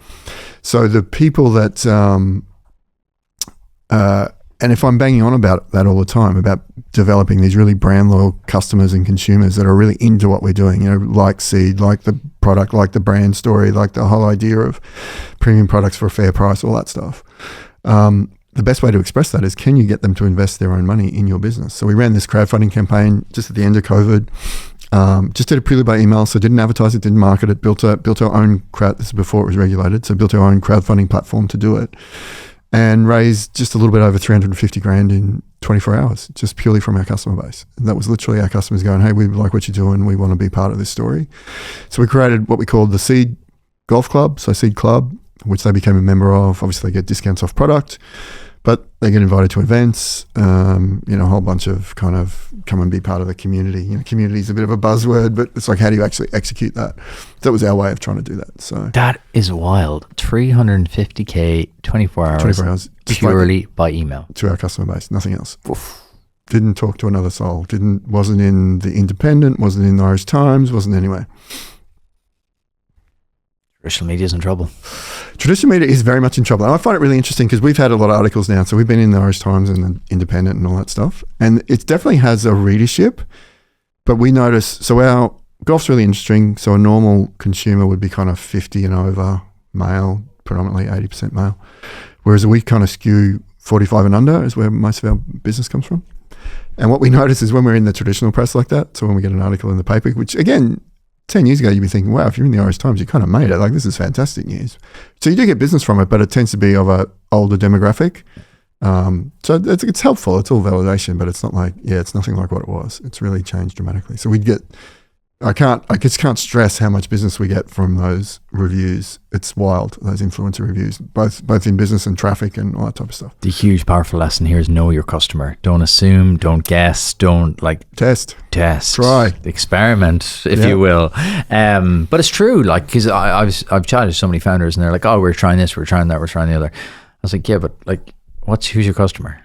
So the people that... and if I'm banging on about that all the time, about developing these really brand loyal customers and consumers that are really into what we're doing, like seed, like the product, like the brand story, like the whole idea of premium products for a fair price, all that stuff. The best way to express that is, can you get them to invest their own money in your business? So we ran this crowdfunding campaign just at the end of COVID. Just did it purely by email, so didn't advertise it, didn't market it, built our own this is before it was regulated, so built our own crowdfunding platform to do it. And raised just a little bit over 350 grand in 24 hours, just purely from our customer base. And that was literally our customers going, hey, we like what you're doing. We want to be part of this story. So we created what we called the Seed Golf Club, so Seed Club, which they became a member of. Obviously, they get discounts off product, but they get invited to events, a whole bunch of kind of come and be part of the community. Community is a bit of a buzzword, but it's like, how do you actually execute that? That was our way of trying to do that. So that is wild. 350K, 24 hours purely by email. To our customer base, nothing else. Oof. Didn't talk to another soul. Wasn't in the Independent, wasn't in the Irish Times, wasn't anywhere. Traditional media is in trouble. Traditional media is very much in trouble. And I find it really interesting because we've had a lot of articles now. So we've been in the Irish Times and the Independent and all that stuff. And it definitely has a readership. But we notice, so our golf's really interesting. So a normal consumer would be kind of 50 and over, male, predominantly 80% male. Whereas we kind of skew 45 and under is where most of our business comes from. And what we notice is when we're in the traditional press like that, so when we get an article in the paper, which again, 10 years ago, you'd be thinking, wow, if you're in the Irish Times, you kind of made it. Like, this is fantastic news. So you do get business from it, but it tends to be of an older demographic. So it's helpful. It's all validation, but it's not like, it's nothing like what it was. It's really changed dramatically. So I just can't stress how much business we get from those reviews. It's wild, those influencer reviews, both in business and traffic and all that type of stuff. The huge, powerful lesson here is know your customer. Don't assume, don't guess, don't test, try, experiment, if you will. But it's true, like, because I've chatted to so many founders and they're like, oh, we're trying this, we're trying that, we're trying the other. I was like, yeah, but like, who's your customer?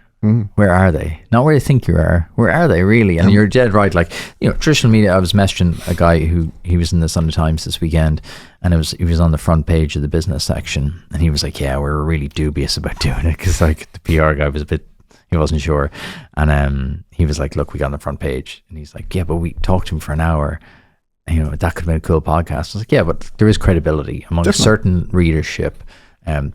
Where are they? Not where you think you are. Where are they really? And you're dead right. Like, traditional media. I was messaging a guy who he was in the Sunday Times this weekend, and he was on the front page of the business section, and he was like, "Yeah, we're really dubious about doing it because like the PR guy was he wasn't sure, and he was like, look, we got on the front page, and he's like, yeah, but we talked to him for an hour. And, that could have been a cool podcast. I was like, yeah, but there is credibility among a certain readership.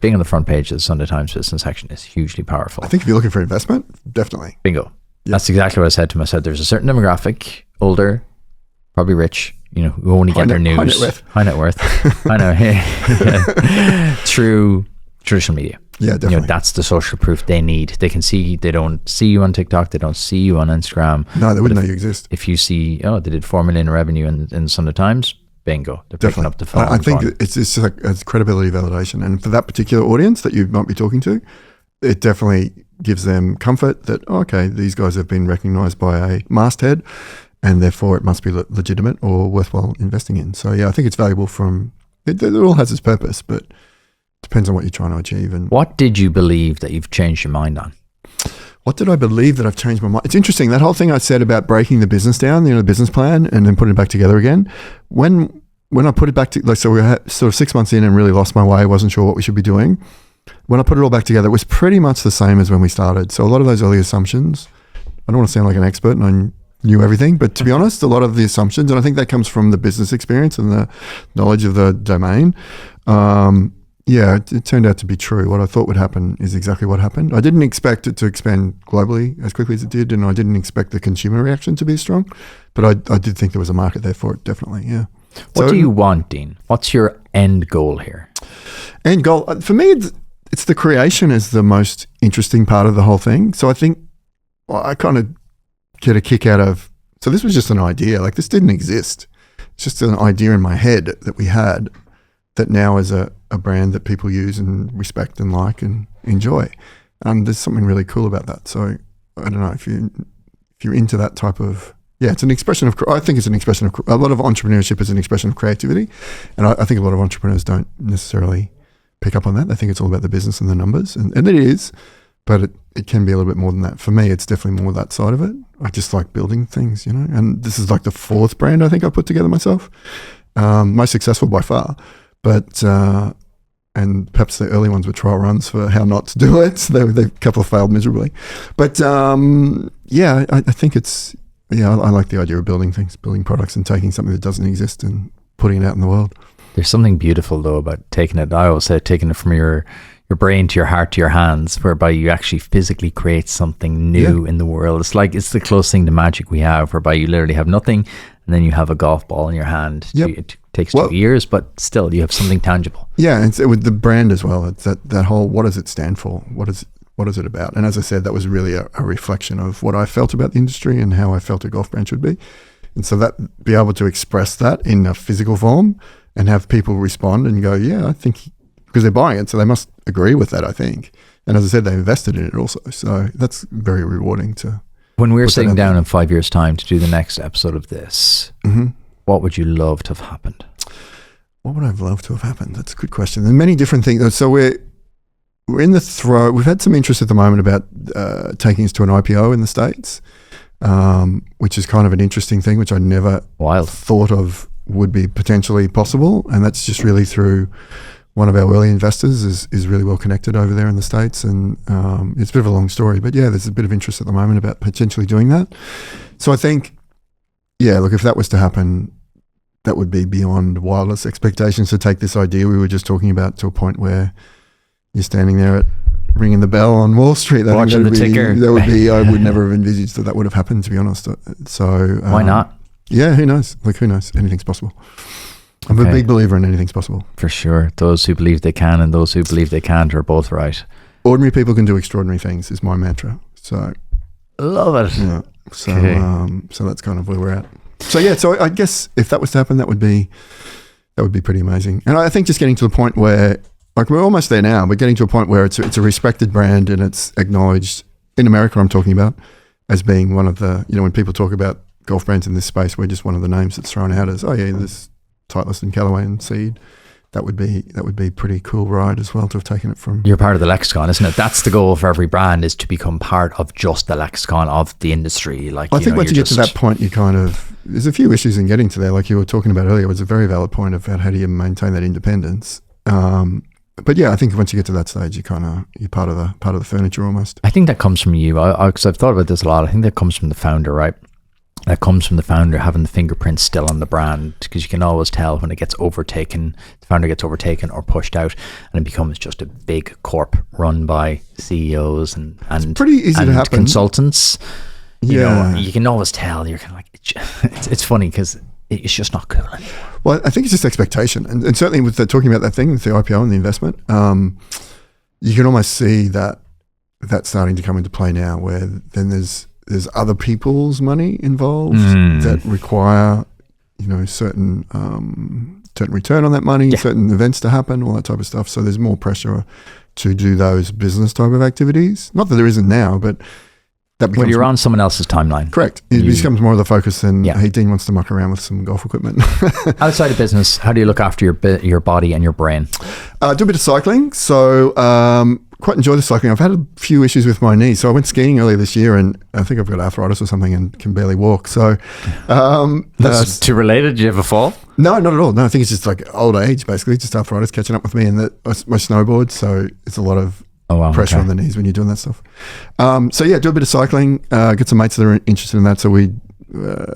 Being on the front page of the Sunday Times business section is hugely powerful. I think if you're looking for investment, definitely. Bingo. Yep. That's exactly what I said to him. I said, there's a certain demographic, older, probably rich, who only get their news. High net worth. I know. Through traditional media. Yeah, definitely. That's the social proof they need. They don't see you on TikTok. They don't see you on Instagram. No, they wouldn't know you exist. If you see, they did 4 million in revenue in the Sunday Times, bingo, they're picking up the phone. I think it's just like it's credibility validation, and for that particular audience that you might be talking to, it definitely gives them comfort that okay, these guys have been recognised by a masthead, and therefore it must be legitimate or worthwhile investing in. So I think it's valuable it all has its purpose, but it depends on what you're trying to achieve. And what did you believe that you've changed your mind on? What did I believe that I've changed my mind? It's interesting, that whole thing I said about breaking the business down, the business plan, and then putting it back together again. When I put it back to, so we were sort of 6 months in and really lost my way, wasn't sure what we should be doing. When I put it all back together, it was pretty much the same as when we started. So a lot of those early assumptions, I don't want to sound like an expert and I knew everything, but to be honest, a lot of the assumptions, and I think that comes from the business experience and the knowledge of the domain, it turned out to be true. What I thought would happen is exactly what happened. I didn't expect it to expand globally as quickly as it did, and I didn't expect the consumer reaction to be strong, but I did think there was a market there for it, definitely, yeah. What do you want, Dean? What's your end goal here? End goal, for me, it's the creation is the most interesting part of the whole thing. So I think I kind of get a kick out of, so this was just an idea, like this didn't exist. It's just an idea in my head that we had that now is a brand that people use and respect and like and enjoy. There's something really cool about that. So I don't know if you're into that type of, it's an expression of, I think it's an expression of, a lot of entrepreneurship is an expression of creativity. And I think a lot of entrepreneurs don't necessarily pick up on that. They think it's all about the business and the numbers, and it is, but it can be a little bit more than that. For me, it's definitely more that side of it. I just like building things, and this is like the 4th brand I think I put together myself. Most successful by far, but, and perhaps the early ones were trial runs for how not to do it. So a couple failed miserably, but I think it's, I like the idea of building things, building products and taking something that doesn't exist and putting it out in the world. There's something beautiful though about taking it. I always say taking it from your brain to your heart to your hands, whereby you actually physically create something new in the world. It's the closest thing to magic we have, whereby you literally have nothing and then you have a golf ball in your hand. It takes 2 years, but still you have something tangible. Yeah, and with the brand as well, it's that whole, what does it stand for? What is it about? And as I said, that was really a reflection of what I felt about the industry and how I felt a golf brand should be. And so that, be able to express that in a physical form and have people respond and go, I think, because they're buying it, so they must agree with that, I think. And as I said, they invested in it also. So that's very rewarding to. When we're sitting down in 5 years' time to do the next episode of this, what would you love to have happened? What would I have loved to have happened? That's a good question. There's many different things. So we're in the throw. We've had some interest at the moment about taking us to an IPO in the States, which is kind of an interesting thing, which I never thought of would be potentially possible. And that's just really through one of our early investors is really well connected over there in the States. And it's a bit of a long story, but there's a bit of interest at the moment about potentially doing that. So I think, look, if that was to happen, that would be beyond wildest expectations to take this idea we were just talking about to a point where you're standing there at ringing the bell on Wall Street. Watching the ticker. That would be, I would never have envisaged that would have happened, to be honest. So why not? Yeah, who knows? Like, who knows? Anything's possible. I'm a big believer in anything's possible. For sure. Those who believe they can and those who believe they can't are both right. ordinary people can do extraordinary things is my mantra. So love it. Yeah. So that's kind of where we're at. So yeah, so I guess if that was to happen, that would be pretty amazing. And I think just getting to the point where, like, we're almost there now, but getting to a point where it's a respected brand and it's acknowledged in America, I'm talking about, as being one of the, when people talk about golf brands in this space, we're just one of the names that's thrown out as, oh yeah, there's Titleist and Callaway and Seed. That would be pretty cool ride as well to have taken it from. You're part of the lexicon, isn't it? That's the goal for every brand, is to become part of just the lexicon of the industry. Like, I think once you get to that point, you kind of, there's a few issues in getting to there. Like you were talking about earlier, it was a very valid point about how do you maintain that independence. But yeah, I think once you get to that stage, you're part of the furniture almost. I think that comes from you, because I've thought about this a lot. I think that comes from the founder, right? That comes from the founder having the fingerprints still on the brand, because you can always tell when it gets overtaken, the founder gets overtaken or pushed out, and it becomes just a big corp run by CEOs and it's pretty easy to happen. Consultants. You know, you can always tell. You're kind of like, it's funny because it's just not cool anymore. Well, I think it's just expectation, and certainly with talking about that thing with the IPO and the investment, you can almost see that starting to come into play now, where then there's other people's money involved that require, certain return on that money, certain events to happen, all that type of stuff. So there's more pressure to do those business type of activities. Not that there isn't now, but that becomes... Well, you're on someone else's timeline. Correct. It becomes more of the focus than, hey, Dean wants to muck around with some golf equipment. Outside of business, how do you look after your body and your brain? Do a bit of cycling. So quite enjoy the cycling. I've had a few issues with my knee. So I went skiing earlier this year and I think I've got arthritis or something and can barely walk. So that's too related. Did you have a fall? No, not at all. No, I think it's just like old age, basically, just arthritis catching up with me and my snowboard. So it's a lot of pressure on the knees when you're doing that stuff. So yeah, do a bit of cycling, get some mates that are interested in that. So we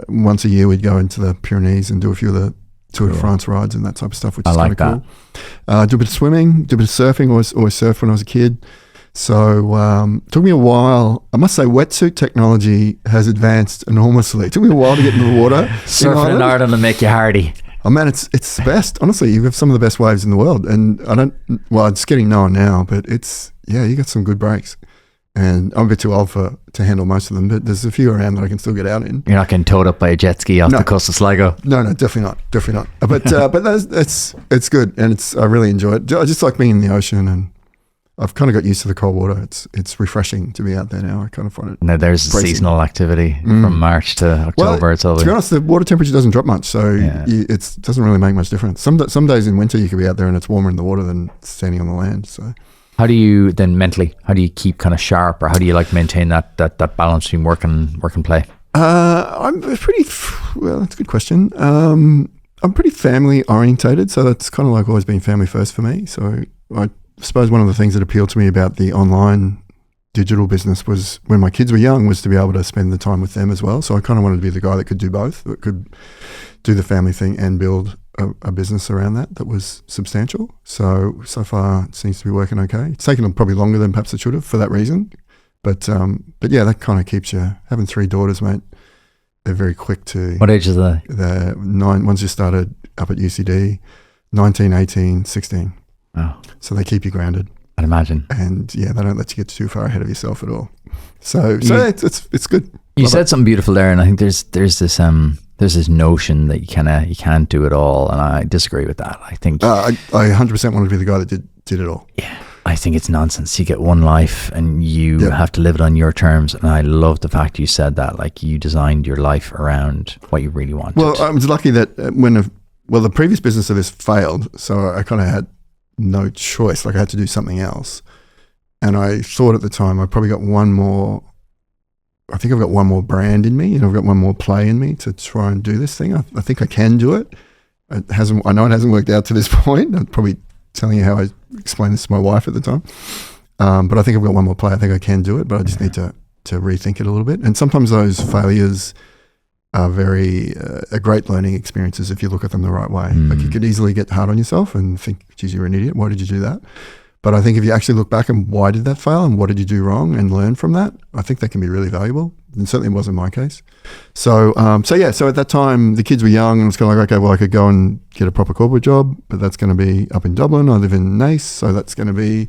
once a year we'd go into the Pyrenees and do a few of the Tour de France rides and that type of stuff, which is kind of cool. Do a bit of swimming, do a bit of surfing. Always surfed when I was a kid. So took me a while. I must say, wetsuit technology has advanced enormously. It took me a while to get into the water. Surfing in Ireland will make you hardy. Oh man, it's the best. Honestly, you have some of the best waves in the world, and it's getting known now, but you got some good breaks. And I'm a bit too old to handle most of them, but there's a few around that I can still get out in. You're not getting towed up by a jet ski off the coast of Sligo? No, definitely not. But it's good, and I really enjoy it. I just like being in the ocean, and I've kind of got used to the cold water. It's refreshing to be out there now. I kind of find it. Now there's a seasonal activity from March to October. Well, to be honest, the water temperature doesn't drop much, so it doesn't really make much difference. Some days in winter you could be out there and it's warmer in the water than standing on the land. So. How do you then mentally, how do you keep kind of sharp, or how do you maintain that balance between work and play? I'm that's a good question. I'm pretty family orientated, so that's kind of like always been family first for me. So I suppose one of the things that appealed to me about the online digital business was when my kids were young was to be able to spend the time with them as well. So I kind of wanted to be the guy that could do both, that could do the family thing and build a business around that was substantial. So far it seems to be working okay. It's taken probably longer than perhaps it should have for that reason. But yeah, that kind of keeps you, having 3 daughters, mate, they're very quick to... What age is they? They're 9, once you started up at UCD, 19, 18, 16. Wow. So they keep you grounded. I'd imagine. And yeah, they don't let you get too far ahead of yourself at all. So it's good. You said something beautiful there, and I think there's this notion that you can't do it all, and I disagree with that. I think I 100% want to be the guy that did it all. Yeah, I think it's nonsense. You get one life, and you have to live it on your terms. And I love the fact you said that, like you designed your life around what you really wanted. Well, I was lucky that the previous business of this failed, so I kind of had no choice. Like I had to do something else, and I thought at the time I probably got one more. I think I've got one more brand in me, and I've got one more play in me to try and do this thing. I think I can do it. I know it hasn't worked out to this point. I'm probably telling you how I explained this to my wife at the time. But I think I've got one more play. I think I can do it, but I just need to rethink it a little bit. And sometimes those failures are are great learning experiences if you look at them the right way. Like you could easily get hard on yourself and think, geez, you're an idiot. Why did you do that? But I think if you actually look back and why did that fail and what did you do wrong and learn from that, I think that can be really valuable. And certainly wasn't my case. So at that time, the kids were young and it was kind of like, okay, well, I could go and get a proper corporate job, but that's going to be up in Dublin. I live in Naas, so that's going to be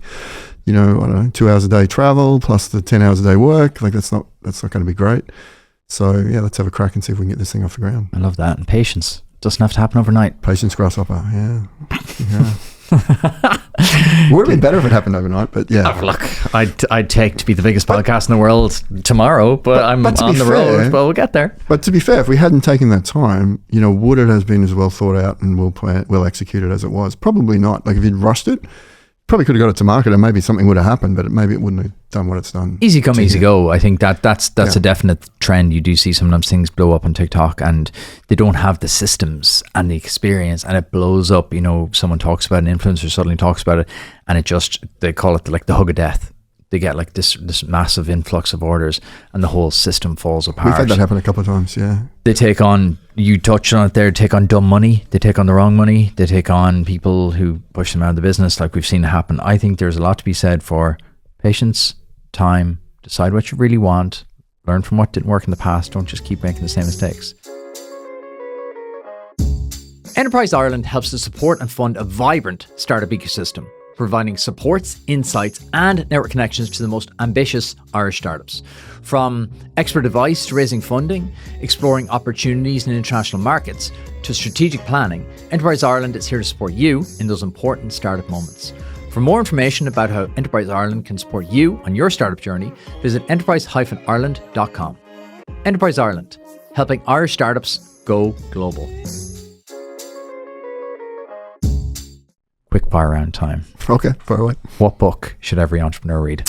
I don't know, 2 hours a day travel plus the 10 hours a day work. Like that's not going to be great. So yeah, let's have a crack and see if we can get this thing off the ground. I love that. And patience. Doesn't have to happen overnight. Patience, grasshopper. Yeah. Would have been better if it happened overnight, but yeah. Oh, look, I'd take to be the biggest podcast in the world tomorrow, but I'm on the road. But we'll get there. But to be fair, if we hadn't taken that time, would it have been as well thought out and well executed as it was? Probably not. Like if you'd rushed it, probably could have got it to market and maybe something would have happened, but maybe it wouldn't have done what it's done. Easy come, easy go. I think that's a definite trend. You do see sometimes things blow up on TikTok and they don't have the systems and the experience and it blows up. Someone talks about an influencer suddenly talks about it and they call it the hug of death. They get like this massive influx of orders and the whole system falls apart. We've had that happen a couple of times, yeah. They take on, you touched on it there, take on dumb money. They take on the wrong money. They take on people who push them out of the business like we've seen it happen. I think there's a lot to be said for patience, time, decide what you really want, learn from what didn't work in the past. Don't just keep making the same mistakes. Enterprise Ireland helps to support and fund a vibrant startup ecosystem, providing supports, insights, and network connections to the most ambitious Irish startups. From expert advice to raising funding, exploring opportunities in international markets, to strategic planning, Enterprise Ireland is here to support you in those important startup moments. For more information about how Enterprise Ireland can support you on your startup journey, visit enterprise-ireland.com. Enterprise Ireland, helping Irish startups go global. Quick fire round time. Okay, fire away. What book should every entrepreneur read?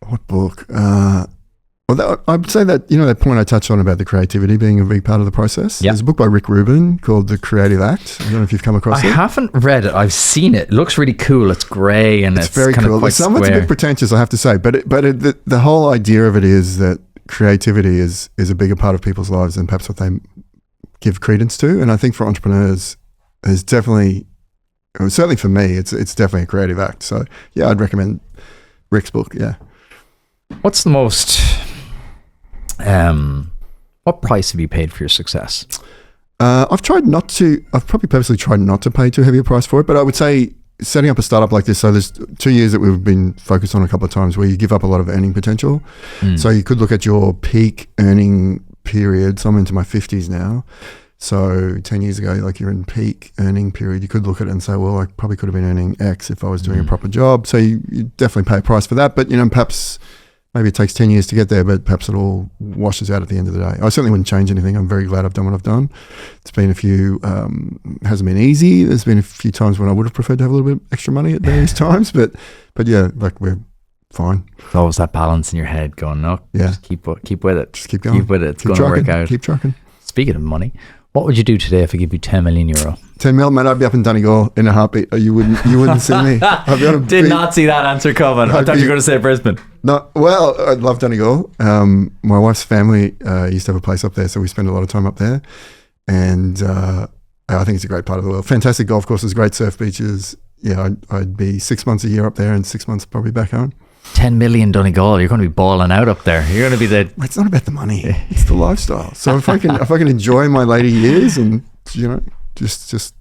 What book? I'd say that, that point I touched on about the creativity being a big part of the process. Yep. There's a book by Rick Rubin called The Creative Act. I don't know if you've come across it. I haven't read it. I've seen it. It looks really cool. It's grey and it's very kind cool. of quite Some of it's a bit pretentious, I have to say, but the whole idea of it is that creativity is a bigger part of people's lives than perhaps what they give credence to. And I think for entrepreneurs, there's definitely, certainly for me, it's definitely a creative act. So yeah, I'd recommend Rick's book. Yeah. What's the most, what price have you paid for your success? I've probably purposely tried not to pay too heavy a price for it, but I would say setting up a startup like this, so there's 2 years that we've been focused on a couple of times where you give up a lot of earning potential. So you could look at your peak earning period. So I'm into my 50s now. So 10 years ago, like you're in peak earning period, you could look at it and say, well, I probably could have been earning X if I was doing a proper job. So you definitely pay a price for that. But, perhaps maybe it takes 10 years to get there, but perhaps it all washes out at the end of the day. I certainly wouldn't change anything. I'm very glad I've done what I've done. It's been a few, hasn't been easy. There's been a few times when I would have preferred to have a little bit extra money at various times, but yeah, like we're fine. There's always that balance in your head going, no, just keep with it. Just keep going. Keep with it. It's going to work out. Keep trucking. Speaking of money, what would you do today if I give you 10 million euro? 10 mil, man, I'd be up in Donegal in a heartbeat. You wouldn't see me. I'd be on Did not see that answer coming. I thought you were going to say Brisbane. No, well, I love Donegal. My wife's family used to have a place up there, so we spend a lot of time up there. And I think it's a great part of the world. Fantastic golf courses, great surf beaches. Yeah, I'd be 6 months a year up there and 6 months probably back home. 10 million Donegal, you're going to be balling out up there. You're going to be the... It's not about the money. It's the lifestyle. So if I can enjoy my later years and, just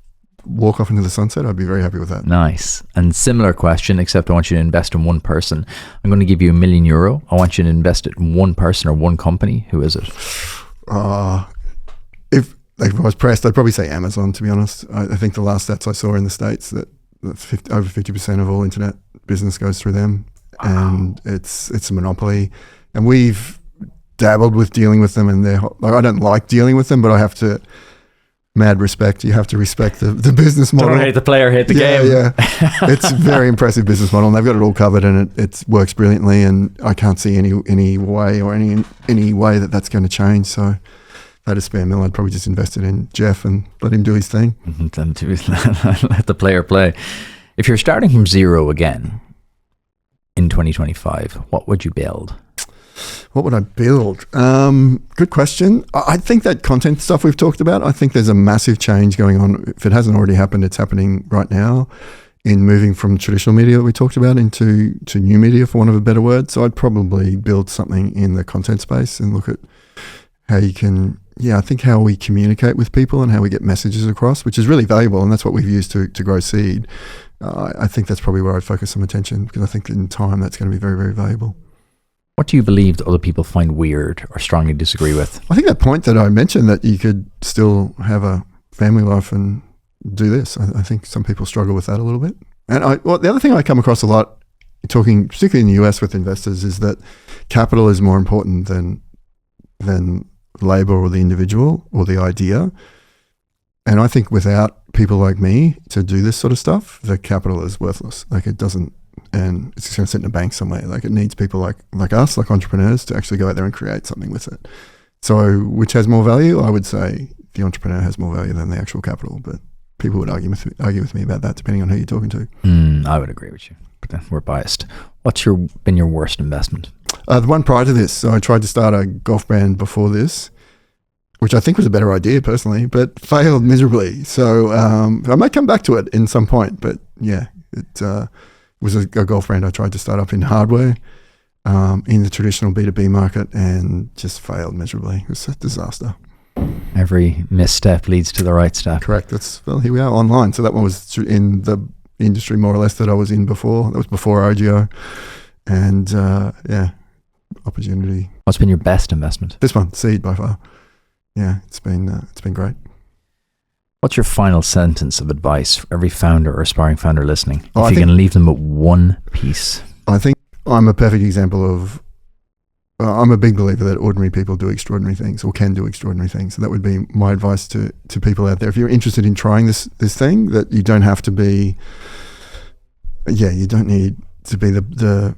walk off into the sunset, I'd be very happy with that. Nice. And similar question, except I want you to invest in one person. I'm going to give you €1 million. I want you to invest it in one person or one company. Who is it? If I was pressed, I'd probably say Amazon, to be honest. I think the last stats I saw in the States that over 50% of all internet business goes through them. And it's a monopoly, and we've dabbled with dealing with them, and I don't like dealing with them, but I have to, mad respect, you have to respect the business model. Don't hate the player, hate the game. Yeah. It's a very impressive business model, and they've got it all covered, and it works brilliantly, and I can't see any way or any way that that's going to change. So if I had a spare mil, I'd probably just invest it in Jeff and let him do his thing. Let the player play. If you're starting from zero again in 2025, what would you build? What would I build? Good question. I think that content stuff we've talked about, I think there's a massive change going on. If it hasn't already happened, it's happening right now in moving from traditional media that we talked about into new media, for want of a better word. So I'd probably build something in the content space and look at how you can, I think how we communicate with people and how we get messages across, which is really valuable. And that's what we've used to grow Seed. I think that's probably where I'd focus some attention, because I think in time that's going to be very, very valuable. What do you believe that other people find weird or strongly disagree with? I think that point that I mentioned, that you could still have a family life and do this, I think some people struggle with that a little bit. And the other thing I come across a lot, talking particularly in the US with investors, is that capital is more important than labor or the individual or the idea. And I think without people like me to do this sort of stuff, the capital is worthless. Like, it doesn't, and it's just going to sit in a bank somewhere. Like, it needs people like us, like entrepreneurs, to actually go out there and create something with it. So which has more value? I would say the entrepreneur has more value than the actual capital, but people would argue with me about that, depending on who you're talking to. I would agree with you, but then we're biased. What's been your worst investment? The one prior to this. So I tried to start a golf brand before this, which I think was a better idea personally, but failed miserably. So I might come back to it in some point, but yeah, it was a golf brand I tried to start up in hardware, in the traditional B2B market, and just failed miserably. It was a disaster. Every misstep leads to the right step. Correct. Here we are online. So that one was in the industry more or less that I was in before. That was before OGO. And opportunity. What's been your best investment? This one, Seed, by far. Yeah, it's been great. What's your final sentence of advice for every founder or aspiring founder listening? If you can leave them with one piece. I think I'm a perfect example of, I'm a big believer that ordinary people do extraordinary things, or can do extraordinary things. So that would be my advice to people out there. If you're interested in trying this thing, that you don't have to be, you don't need to be the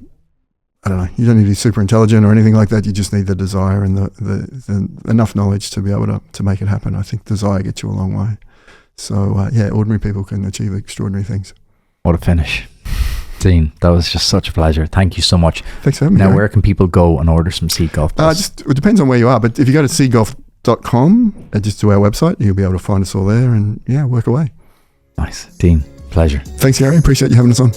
I don't know, you don't need to be super intelligent or anything like that. You just need the desire and the enough knowledge to be able to make it happen. I think desire gets you a long way. So ordinary people can achieve extraordinary things. What a finish. Dean, that was just such a pleasure. Thank you so much. Thanks for having me. Now, where can people go and order some Seed Golf? It depends on where you are, but if you go to seedgolf.com and just to our website, you'll be able to find us all there and work away. Nice. Dean, pleasure. Thanks, Gary. Appreciate you having us on.